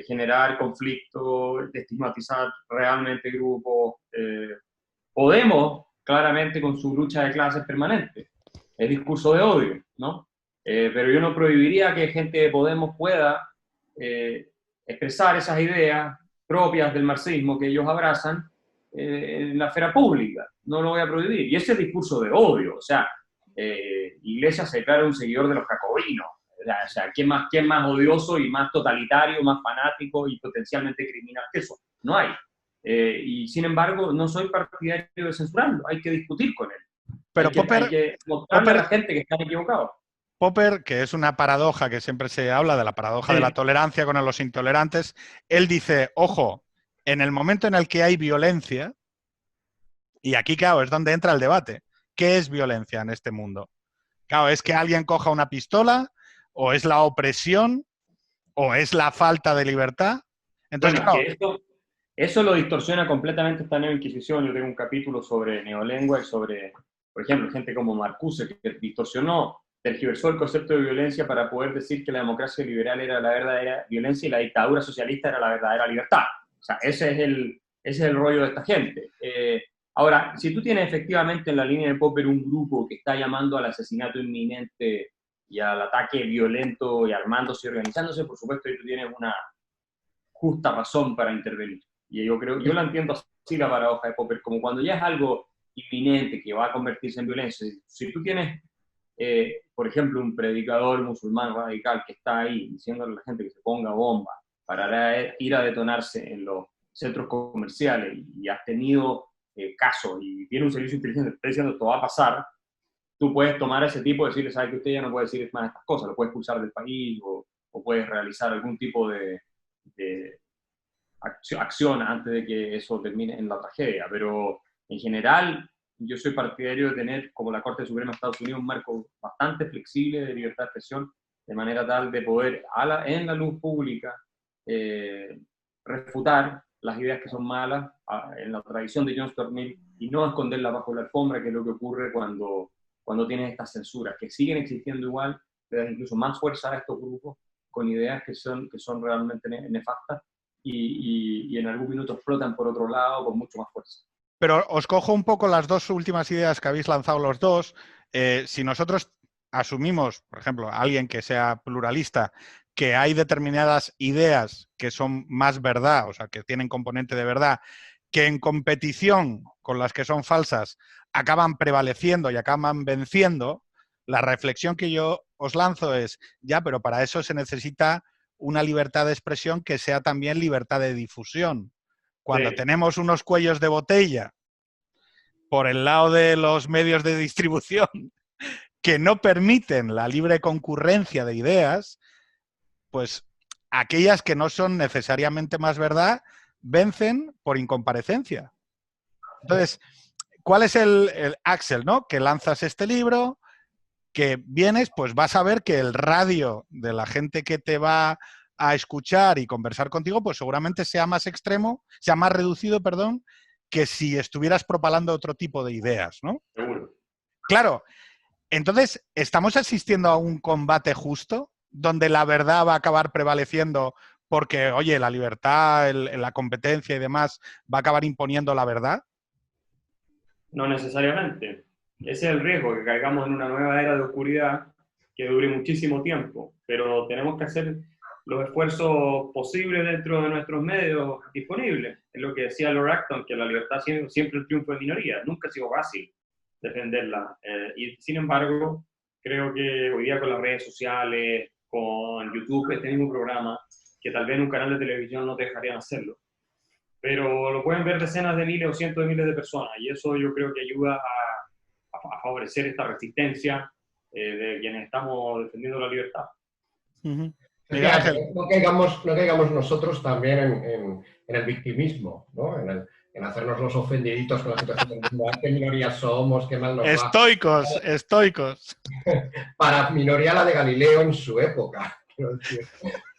[SPEAKER 3] generar conflicto, estigmatizar realmente grupos. Podemos, claramente, con su lucha de clases permanente, es discurso de odio, ¿no? Pero yo no prohibiría que gente de Podemos pueda expresar esas ideas propias del marxismo que ellos abrazan en la esfera pública. No lo voy a prohibir. Y ese es discurso de odio. O sea, Iglesias se declara un seguidor de los jacobinos. O sea, ¿quién más odioso y más totalitario, más fanático y potencialmente criminal que eso? No hay. Y sin embargo, no soy partidario de censurarlo. Hay que discutir con él.
[SPEAKER 1] Pero
[SPEAKER 3] hay que mostrarle a la gente que están equivocados.
[SPEAKER 1] Popper, que es una paradoja que siempre se habla de la paradoja de la tolerancia con los intolerantes, él dice, ojo, en el momento en el que hay violencia, y aquí, claro, es donde entra el debate, ¿qué es violencia en este mundo? Claro, es que alguien coja una pistola, o es la opresión, o es la falta de libertad. Entonces,
[SPEAKER 3] bueno,
[SPEAKER 1] claro,
[SPEAKER 3] que eso lo distorsiona completamente esta neoinquisición. Yo tengo un capítulo sobre neolengua y sobre, por ejemplo, gente como Marcuse, que distorsionó, tergiversó el concepto de violencia para poder decir que la democracia liberal era la verdadera violencia y la dictadura socialista era la verdadera libertad. O sea, ese es el rollo de esta gente. Ahora, si tú tienes efectivamente en la línea de Popper un grupo que está llamando al asesinato inminente y al ataque violento y armándose y organizándose, por supuesto que tú tienes una justa razón para intervenir. Y yo la entiendo así, la paradoja de Popper, como cuando ya es algo inminente que va a convertirse en violencia. Si tú tienes, por ejemplo, un predicador musulmán radical que está ahí diciéndole a la gente que se ponga bomba para ir a detonarse en los centros comerciales, y has tenido casos y tiene un servicio inteligente que está diciendo esto va a pasar, tú puedes tomar a ese tipo y decirle, sabes que usted ya no puede decir más estas cosas, lo puedes expulsar del país o puedes realizar algún tipo de acción antes de que eso termine en la tragedia. Pero en general yo soy partidario de tener, como la Corte Suprema de Estados Unidos, un marco bastante flexible de libertad de expresión, de manera tal de poder en la luz pública refutar las ideas que son malas en la tradición de John Stuart Mill y no esconderlas bajo la alfombra, que es lo que ocurre cuando tienes estas censuras, que siguen existiendo igual, le das incluso más fuerza a estos grupos con ideas que son realmente nefastas y en algún minuto explotan por otro lado con mucho más fuerza.
[SPEAKER 1] Pero os cojo un poco las dos últimas ideas que habéis lanzado los dos. Si nosotros asumimos, por ejemplo, alguien que sea pluralista, que hay determinadas ideas que son más verdad, o sea, que tienen componente de verdad, que en competición con las que son falsas acaban prevaleciendo y acaban venciendo, la reflexión que yo os lanzo es, ya, pero para eso se necesita una libertad de expresión que sea también libertad de difusión. Cuando tenemos unos cuellos de botella por el lado de los medios de distribución que no permiten la libre concurrencia de ideas, pues aquellas que no son necesariamente más verdad vencen por incomparecencia. Entonces, ¿cuál es el Axel, ¿no? Que lanzas este libro, que vienes, pues vas a ver que el radio de la gente que te va a escuchar y conversar contigo, pues seguramente sea más extremo, sea más reducido, perdón, que si estuvieras propalando otro tipo de ideas, ¿no?
[SPEAKER 3] Seguro.
[SPEAKER 1] Claro, entonces, ¿estamos asistiendo a un combate justo donde la verdad va a acabar prevaleciendo porque, oye, la libertad, la competencia y demás va a acabar imponiendo la verdad?
[SPEAKER 3] No necesariamente. Ese es el riesgo, que caigamos en una nueva era de oscuridad que dure muchísimo tiempo, pero tenemos que hacer los esfuerzos posibles dentro de nuestros medios disponibles. Es lo que decía Lord Acton, que la libertad ha sido siempre el triunfo de minorías, nunca ha sido fácil defenderla. Y sin embargo, creo que hoy día con las redes sociales, con YouTube, este mismo programa, que tal vez en un canal de televisión no te dejarían hacerlo, pero lo pueden ver decenas de miles o cientos de miles de personas, y eso yo creo que ayuda a favorecer esta resistencia de quienes estamos defendiendo la libertad.
[SPEAKER 1] Uh-huh. Miguel Ángel.
[SPEAKER 2] No caigamos nosotros también en el victimismo, ¿no? En hacernos los ofendiditos con la situación del mundo. ¿Qué minoría somos? ¿Qué mal nos va?
[SPEAKER 1] Estoicos.
[SPEAKER 2] Para minoría la de Galileo en su época. Quiero decir,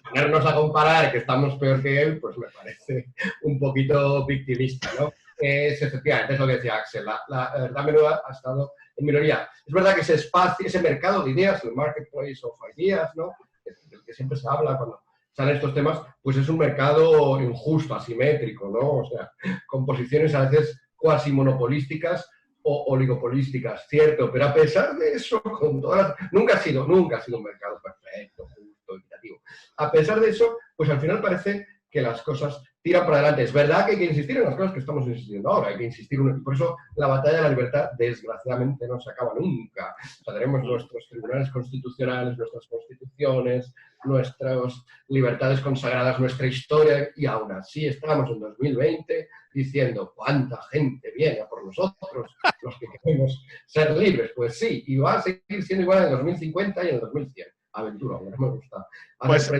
[SPEAKER 2] ponernos a comparar que estamos peor que él, pues me parece un poquito victimista, ¿no? Es efectivamente, es lo que decía Axel, la verdad menuda ha estado en minoría. Es verdad que ese espacio, ese mercado de ideas, el marketplace of ideas, ¿no? Del que siempre se habla cuando salen estos temas, pues es un mercado injusto, asimétrico, ¿no? O sea, con posiciones a veces cuasi monopolísticas o oligopolísticas, cierto, pero a pesar de eso, con todas, nunca ha sido un mercado perfecto, justo, equitativo. A pesar de eso, pues al final parece que las cosas tiran para adelante. Es verdad que hay que insistir en las cosas que estamos insistiendo ahora, hay que insistir, y por eso la batalla de la libertad, desgraciadamente, no se acaba nunca. O sea, tenemos nuestros tribunales constitucionales, nuestras constituciones, nuestras libertades consagradas, nuestra historia, y aún así estamos en 2020 diciendo cuánta gente viene a por nosotros, los que queremos ser libres. Pues sí, y va a seguir siendo igual en el 2050 y en el 2100. Aventura, no me gusta.
[SPEAKER 1] Pues,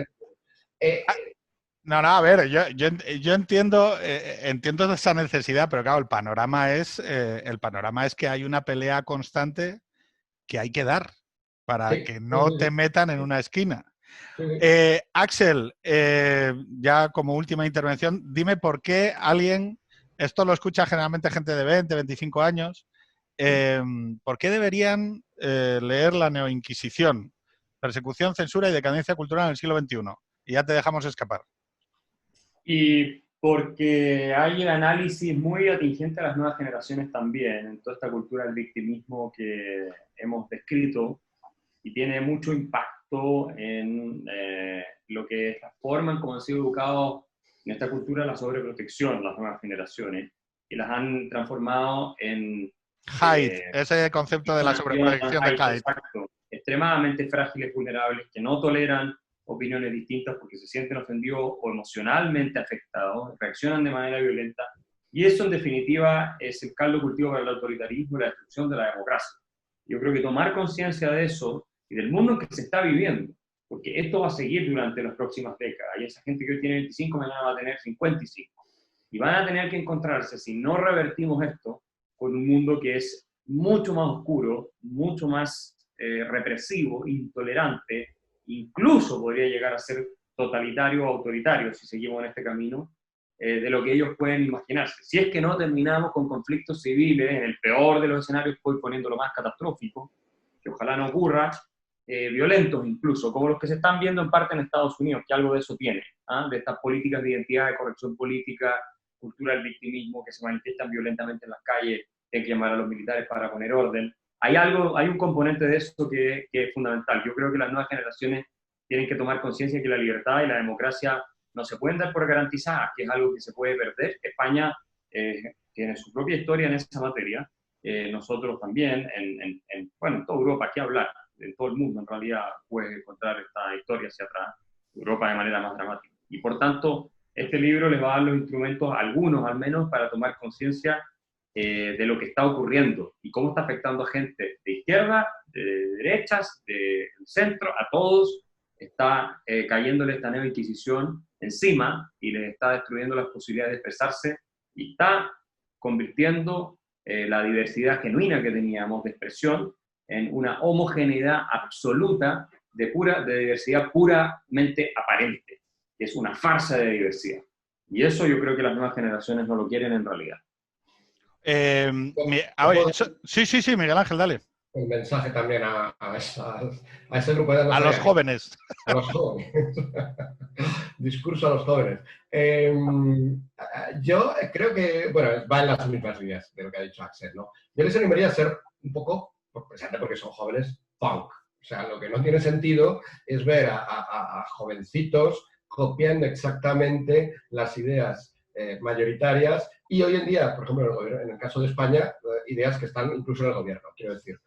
[SPEAKER 1] no, a ver, yo entiendo esa necesidad, pero claro, el panorama es que hay una pelea constante que hay que dar para que no te metan en una esquina. Axel, ya como última intervención, dime por qué alguien, esto lo escucha generalmente gente de 20, 25 años, ¿por qué deberían leer la Neoinquisición? Persecución, censura y decadencia cultural en el siglo XXI. Y ya te dejamos escapar.
[SPEAKER 3] Y porque hay el análisis muy atingente a las nuevas generaciones también, en toda esta cultura del victimismo que hemos descrito, y tiene mucho impacto en lo que es la forma en cómo han sido educados en esta cultura de la sobreprotección las nuevas generaciones, y las han transformado en...
[SPEAKER 1] Hyde, ese concepto de la sobreprotección de Hyde.
[SPEAKER 3] Exacto, extremadamente frágiles, vulnerables, que no toleran opiniones distintas porque se sienten ofendidos o emocionalmente afectados, reaccionan de manera violenta, y eso en definitiva es el caldo cultivo para el autoritarismo y la destrucción de la democracia. Yo creo que tomar conciencia de eso y del mundo en que se está viviendo, porque esto va a seguir durante las próximas décadas, y esa gente que hoy tiene 25 mañana va a tener 55, y van a tener que encontrarse, si no revertimos esto, con un mundo que es mucho más oscuro, mucho más represivo, intolerante, incluso podría llegar a ser totalitario o autoritario si seguimos en este camino, de lo que ellos pueden imaginarse. Si es que no terminamos con conflictos civiles, en el peor de los escenarios, estoy poniendo lo más catastrófico, que ojalá no ocurra, violentos incluso, como los que se están viendo en parte en Estados Unidos, que algo de eso tiene, de estas políticas de identidad, de corrección política, cultura del victimismo, que se manifiestan violentamente en las calles, hay que llamar a los militares para poner orden. Hay un componente de eso que es fundamental. Yo creo que las nuevas generaciones tienen que tomar conciencia de que la libertad y la democracia no se pueden dar por garantizadas, que es algo que se puede perder. España tiene su propia historia en esa materia. Nosotros también, en toda Europa, ¿qué hablar? En todo el mundo, en realidad, puede encontrar esta historia hacia atrás. Europa de manera más dramática. Y por tanto, este libro les va a dar los instrumentos, algunos al menos, para tomar conciencia de lo que está ocurriendo y cómo está afectando a gente de izquierda, de derechas, del centro, a todos. Está cayéndole esta nueva Inquisición encima y les está destruyendo las posibilidades de expresarse, y está convirtiendo la diversidad genuina que teníamos de expresión en una homogeneidad absoluta de diversidad puramente aparente, que es una farsa de diversidad. Y eso yo creo que las nuevas generaciones no lo quieren en realidad.
[SPEAKER 1] Sí, Miguel Ángel, dale.
[SPEAKER 2] Un mensaje también a ese grupo de...
[SPEAKER 1] A los jóvenes.
[SPEAKER 2] A los jóvenes. Discurso a los jóvenes. Yo creo que, bueno, va en las mismas líneas de lo que ha dicho Axel, ¿no? Yo les animaría a ser un poco, precisamente porque son jóvenes, punk. O sea, lo que no tiene sentido es ver a jovencitos copiando exactamente las ideas mayoritarias y hoy en día, por ejemplo, en el caso de España, ideas que están incluso en el gobierno, quiero decir.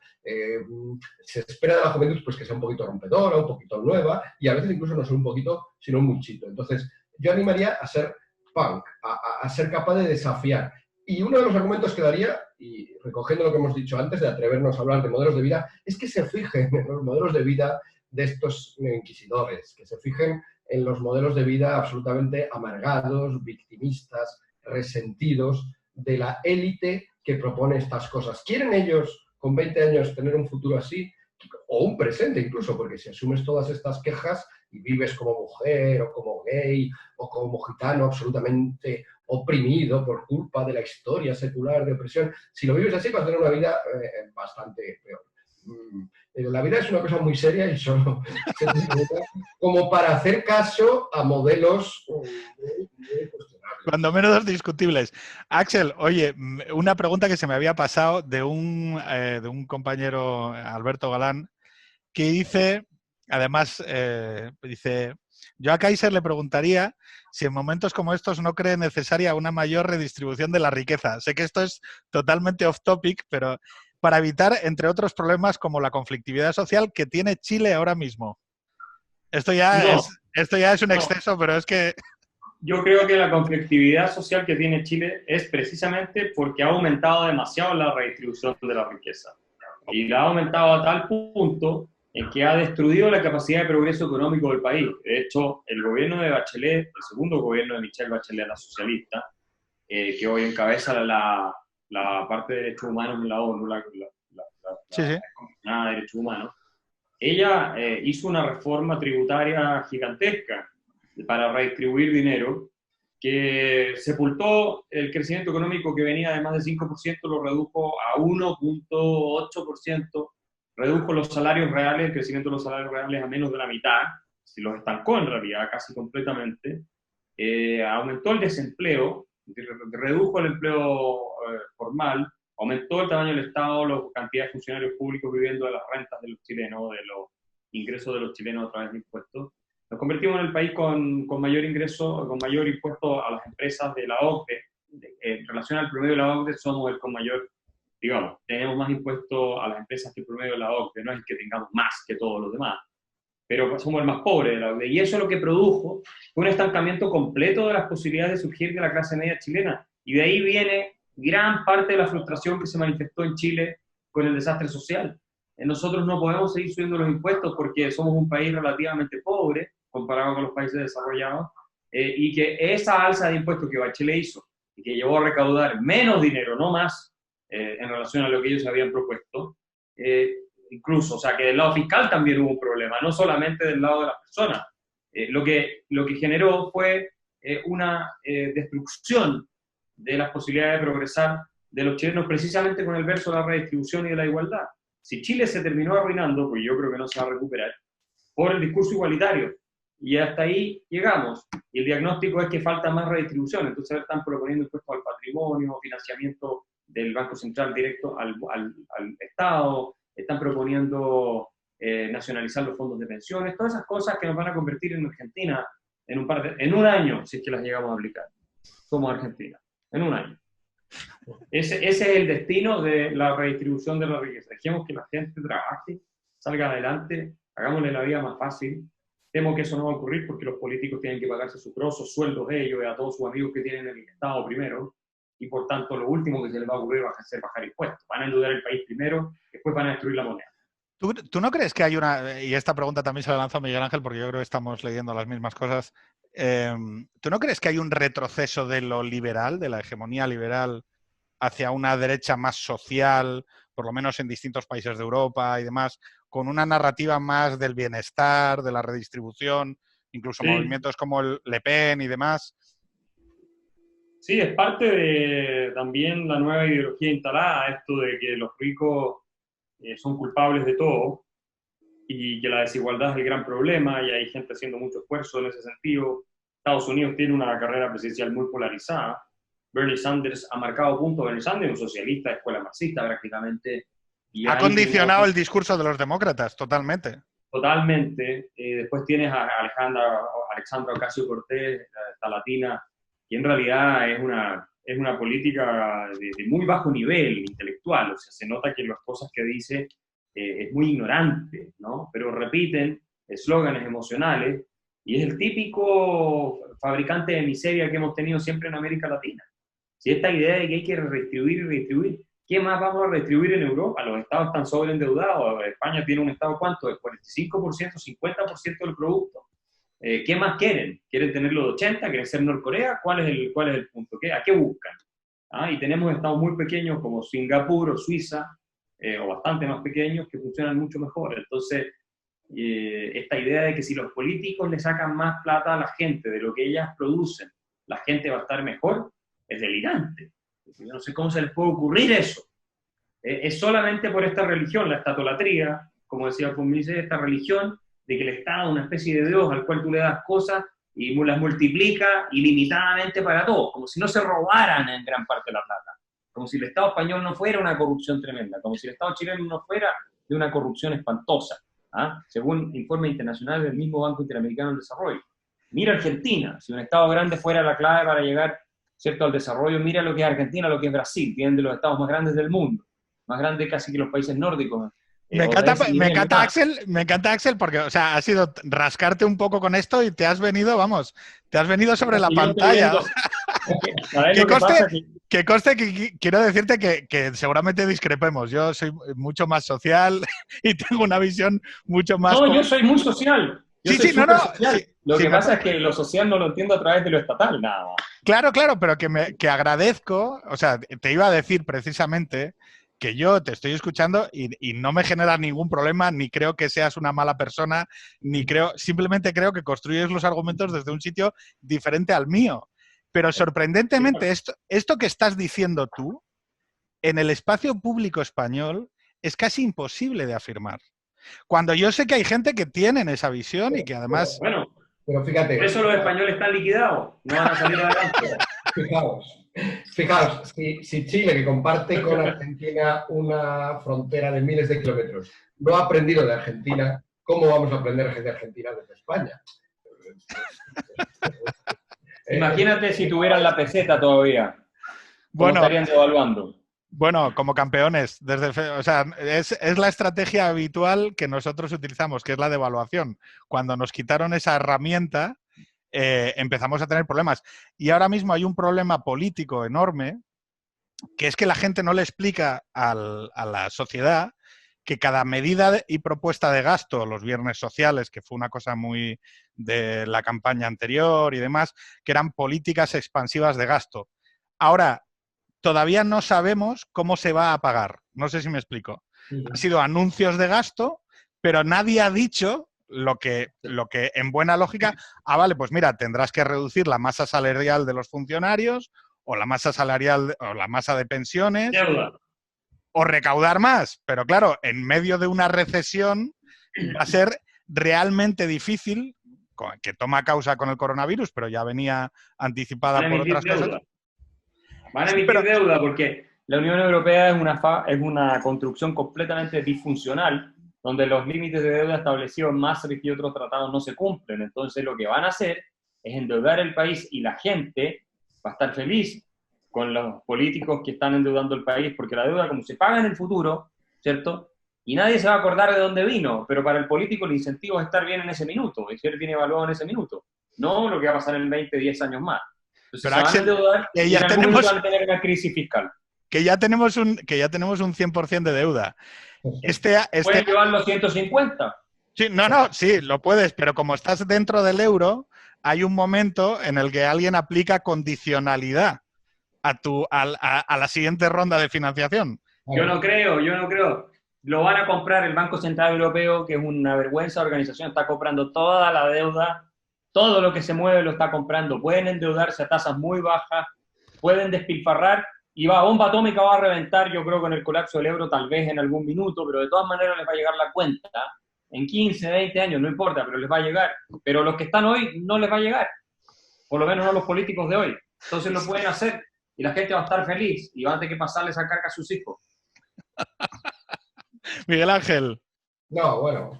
[SPEAKER 2] Se espera de la juventud pues, que sea un poquito rompedora, un poquito nueva y a veces incluso no ser un poquito, sino un muchito. Entonces, yo animaría a ser punk, a ser capaz de desafiar. Y uno de los argumentos que daría, y recogiendo lo que hemos dicho antes de atrevernos a hablar de modelos de vida, es que se fijen en los modelos de vida de estos inquisidores, que se fijen en los modelos de vida absolutamente amargados, victimistas, resentidos de la élite que propone estas cosas. ¿Quieren ellos, con 20 años, tener un futuro así? O un presente incluso, porque si asumes todas estas quejas y vives como mujer o como gay o como gitano absolutamente oprimido por culpa de la historia secular de opresión, si lo vives así vas a tener una vida bastante peor. La vida es una cosa muy seria y solo se necesita como para hacer caso a modelos muy cuestionables.
[SPEAKER 1] Cuando menos discutibles. Axel, oye, una pregunta que se me había pasado de un compañero, Alberto Galán, que dice, además, dice, yo a Kaiser le preguntaría si en momentos como estos no cree necesaria una mayor redistribución de la riqueza. Sé que esto es totalmente off topic, pero para evitar, entre otros problemas, como la conflictividad social que tiene Chile ahora mismo. Esto ya es un exceso, pero es que...
[SPEAKER 3] Yo creo que la conflictividad social que tiene Chile es precisamente porque ha aumentado demasiado la redistribución de la riqueza. Y la ha aumentado a tal punto en que ha destruido la capacidad de progreso económico del país. De hecho, el gobierno de Bachelet, el segundo gobierno de Michelle Bachelet, la socialista, que hoy encabeza la parte de derechos humanos en la ONU, la Comisionada de Derechos Humanos, ella hizo una reforma tributaria gigantesca para redistribuir dinero que sepultó el crecimiento económico que venía de más de 5%, lo redujo a 1.8%, redujo los salarios reales, el crecimiento de los salarios reales a menos de la mitad, si los estancó en realidad casi completamente, aumentó el desempleo, redujo el empleo formal, aumentó el tamaño del Estado, la cantidad de funcionarios públicos viviendo de las rentas de los chilenos, de los ingresos de los chilenos a través de impuestos. Nos convertimos en el país con mayor ingreso, con mayor impuesto a las empresas de la OCDE. En relación al promedio de la OCDE, somos el con mayor, digamos, tenemos más impuestos a las empresas que el promedio de la OCDE. No es que tengamos más que todos los demás, pero somos el más pobre de la OCDE. Y eso lo que produjo fue un estancamiento completo de las posibilidades de surgir de la clase media chilena. Y de ahí viene gran parte de la frustración que se manifestó en Chile con el desastre social. Nosotros no podemos seguir subiendo los impuestos porque somos un país relativamente pobre comparado con los países desarrollados, y que esa alza de impuestos que Bachelet hizo y que llevó a recaudar menos dinero, no más, en relación a lo que ellos habían propuesto, incluso, o sea, que del lado fiscal también hubo un problema, no solamente del lado de las personas. Lo que generó fue una destrucción de las posibilidades de progresar de los chilenos precisamente con el verso de la redistribución y de la igualdad. Si Chile se terminó arruinando, pues yo creo que no se va a recuperar, por el discurso igualitario. Y hasta ahí llegamos. Y el diagnóstico es que falta más redistribución. Entonces están proponiendo impuestos al patrimonio, financiamiento del Banco Central directo al Estado, están proponiendo nacionalizar los fondos de pensiones, todas esas cosas que nos van a convertir en Argentina en un año, si es que las llegamos a aplicar, como Argentina, en un año. Ese es el destino de la redistribución de la riqueza. Dejemos que la gente trabaje, salga adelante, hagámosle la vida más fácil. Temo que eso no va a ocurrir porque los políticos tienen que pagarse sus grosos sueldos de ellos y a todos sus amigos que tienen en el Estado primero, y por tanto lo último que se les va a ocurrir va a ser bajar impuestos. Van a endeudar el país primero, después van a destruir la moneda.
[SPEAKER 1] ¿Tú no crees que hay una, y esta pregunta también se la lanzo a Miguel Ángel porque yo creo que estamos leyendo las mismas cosas, ¿tú no crees que hay un retroceso de lo liberal, de la hegemonía liberal, hacia una derecha más social, por lo menos en distintos países de Europa y demás, con una narrativa más del bienestar, de la redistribución, incluso
[SPEAKER 3] Sí.
[SPEAKER 1] movimientos como el Le Pen y demás.
[SPEAKER 3] Sí, es parte de también la nueva ideología instalada, esto de que los ricos son culpables de todo y que la desigualdad es el gran problema y hay gente haciendo mucho esfuerzo en ese sentido. Estados Unidos tiene una carrera presidencial muy polarizada. Bernie Sanders ha marcado puntos. Bernie Sanders es un socialista de escuela marxista prácticamente. Y
[SPEAKER 1] Ha condicionado el discurso de los demócratas, totalmente.
[SPEAKER 3] Totalmente. Después tienes a Alexandra Ocasio-Cortez, esta latina, que en realidad es una política de muy bajo nivel intelectual. O sea, se nota que las cosas que dice es muy ignorante, ¿no? Pero repiten eslóganes emocionales y es el típico fabricante de miseria que hemos tenido siempre en América Latina. Si esta idea de que hay que redistribuir y redistribuir, ¿qué más vamos a redistribuir en Europa? Los estados están sobreendeudados. España tiene un estado, ¿cuánto? De 45%, 50% del producto. ¿Qué más quieren? ¿Quieren tenerlo de 80? ¿Quieren ser Norcorea? ¿Cuál es el punto? ¿A qué buscan? Y tenemos estados muy pequeños como Singapur o Suiza, o bastante más pequeños, que funcionan mucho mejor. Entonces, esta idea de que si los políticos le sacan más plata a la gente de lo que ellas producen, la gente va a estar mejor, es delirante. Yo no sé cómo se les puede ocurrir eso. Es solamente por esta religión, la estatolatría, como decía Fumise, esta religión de que el Estado es una especie de Dios al cual tú le das cosas y las multiplica ilimitadamente para todos, como si no se robaran en gran parte la plata, como si el Estado español no fuera una corrupción tremenda, como si el Estado chileno no fuera de una corrupción espantosa, según informes internacionales del mismo Banco Interamericano del Desarrollo. Mira Argentina, si un Estado grande fuera la clave para llegar, ¿cierto?, al desarrollo, mira lo que es Argentina, lo que es Brasil, tienen de los estados más grandes del mundo, más grandes casi que los países nórdicos.
[SPEAKER 1] Me encanta Axel, porque, o sea, ha sido rascarte un poco con esto y te has venido sobre la pantalla. Que conste que quiero decirte que seguramente discrepemos. Yo soy mucho más social y tengo una visión mucho más...
[SPEAKER 3] No, yo soy muy social.
[SPEAKER 1] Social. Sí,
[SPEAKER 3] lo que pasa es que lo social no lo entiendo a través de lo estatal, nada más.
[SPEAKER 1] Claro, pero que agradezco, o sea, te iba a decir precisamente que yo te estoy escuchando y no me genera ningún problema, ni creo que seas una mala persona, simplemente creo que construyes los argumentos desde un sitio diferente al mío. Pero sorprendentemente, esto que estás diciendo tú, en el espacio público español, es casi imposible de afirmar. Cuando yo sé que hay gente que tienen esa visión y que además...
[SPEAKER 2] Pero fíjate...
[SPEAKER 3] Por eso los españoles están liquidados, no van a salir adelante.
[SPEAKER 2] Fijaos, si Chile, que comparte con Argentina una frontera de miles de kilómetros, no ha aprendido de Argentina, ¿cómo vamos a aprender de Argentina desde España?
[SPEAKER 3] Imagínate si tuvieran la peseta todavía.
[SPEAKER 1] Bueno,
[SPEAKER 3] estarían devaluando.
[SPEAKER 1] Bueno, como campeones, o sea, es la estrategia habitual que nosotros utilizamos, que es la devaluación. Cuando nos quitaron esa herramienta, empezamos a tener problemas. Y ahora mismo hay un problema político enorme, que es que la gente no le explica a la sociedad que cada medida y propuesta de gasto, los viernes sociales, que fue una cosa muy de la campaña anterior y demás, que eran políticas expansivas de gasto. Ahora, todavía no sabemos cómo se va a pagar. No sé si me explico. Han sido anuncios de gasto, pero nadie ha dicho lo que en buena lógica, vale, pues mira, tendrás que reducir la masa salarial de los funcionarios o la masa salarial o la masa de pensiones o recaudar más. Pero claro, en medio de una recesión va a ser realmente difícil, que toma causa con el coronavirus, pero ya venía anticipada por otras cosas.
[SPEAKER 3] Van a emitir deuda porque la Unión Europea es una construcción completamente disfuncional, donde los límites de deuda establecidos en Maastricht y otros tratados no se cumplen. Entonces lo que van a hacer es endeudar el país y la gente va a estar feliz con los políticos que están endeudando el país, porque la deuda, como se paga en el futuro, ¿cierto? Y nadie se va a acordar de dónde vino, pero para el político el incentivo es estar bien en ese minuto, es ser bien evaluado en ese minuto, no lo que va a pasar en 20, 10 años más. Entonces,
[SPEAKER 1] pero Axel, ya tenemos
[SPEAKER 3] a tener una crisis fiscal.
[SPEAKER 1] Que ya tenemos un 100% de deuda.
[SPEAKER 3] ¿Puedes llevar los 150?
[SPEAKER 1] Sí, sí, lo puedes, pero como estás dentro del euro, hay un momento en el que alguien aplica condicionalidad a la siguiente ronda de financiación.
[SPEAKER 3] Yo no creo. Lo van a comprar el Banco Central Europeo, que es una vergüenza de organización, está comprando toda la deuda, todo lo que se mueve lo está comprando. Pueden endeudarse a tasas muy bajas, pueden despilfarrar y bomba atómica va a reventar, yo creo, con el colapso del euro, tal vez en algún minuto, pero de todas maneras les va a llegar la cuenta. En 15, 20 años, no importa, pero les va a llegar. Pero los que están hoy no les va a llegar. Por lo menos no los políticos de hoy. Entonces lo pueden hacer y la gente va a estar feliz y van a tener que pasarle esa carga a sus hijos.
[SPEAKER 1] Miguel Ángel.
[SPEAKER 2] No, bueno,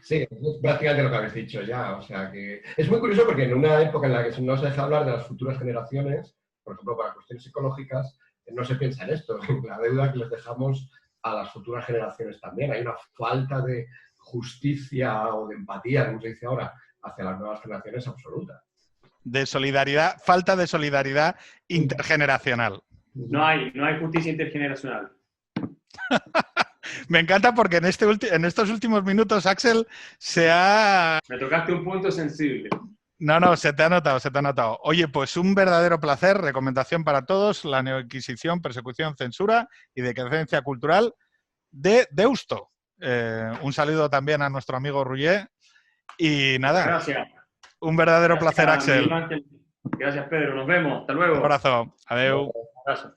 [SPEAKER 2] sí, es prácticamente lo que habéis dicho ya. O sea que es muy curioso porque en una época en la que no se deja hablar de las futuras generaciones, por ejemplo, para cuestiones psicológicas, no se piensa en esto, en la deuda que les dejamos a las futuras generaciones también. Hay una falta de justicia o de empatía, como se dice ahora, hacia las nuevas generaciones absoluta.
[SPEAKER 1] De solidaridad, falta de solidaridad intergeneracional.
[SPEAKER 3] No hay justicia intergeneracional.
[SPEAKER 1] Me encanta porque en estos últimos minutos, Axel,
[SPEAKER 3] Me tocaste un punto sensible.
[SPEAKER 1] No, se te ha notado, se te ha notado. Oye, pues un verdadero placer, recomendación para todos, la neoinquisición, persecución, censura y decadencia cultural de Deusto. Un saludo también a nuestro amigo Rullé. Y nada,
[SPEAKER 3] gracias.
[SPEAKER 1] Un verdadero placer, Axel.
[SPEAKER 3] Gracias, Pedro. Nos vemos. Hasta luego.
[SPEAKER 1] Un abrazo. Adiós.
[SPEAKER 3] Un abrazo.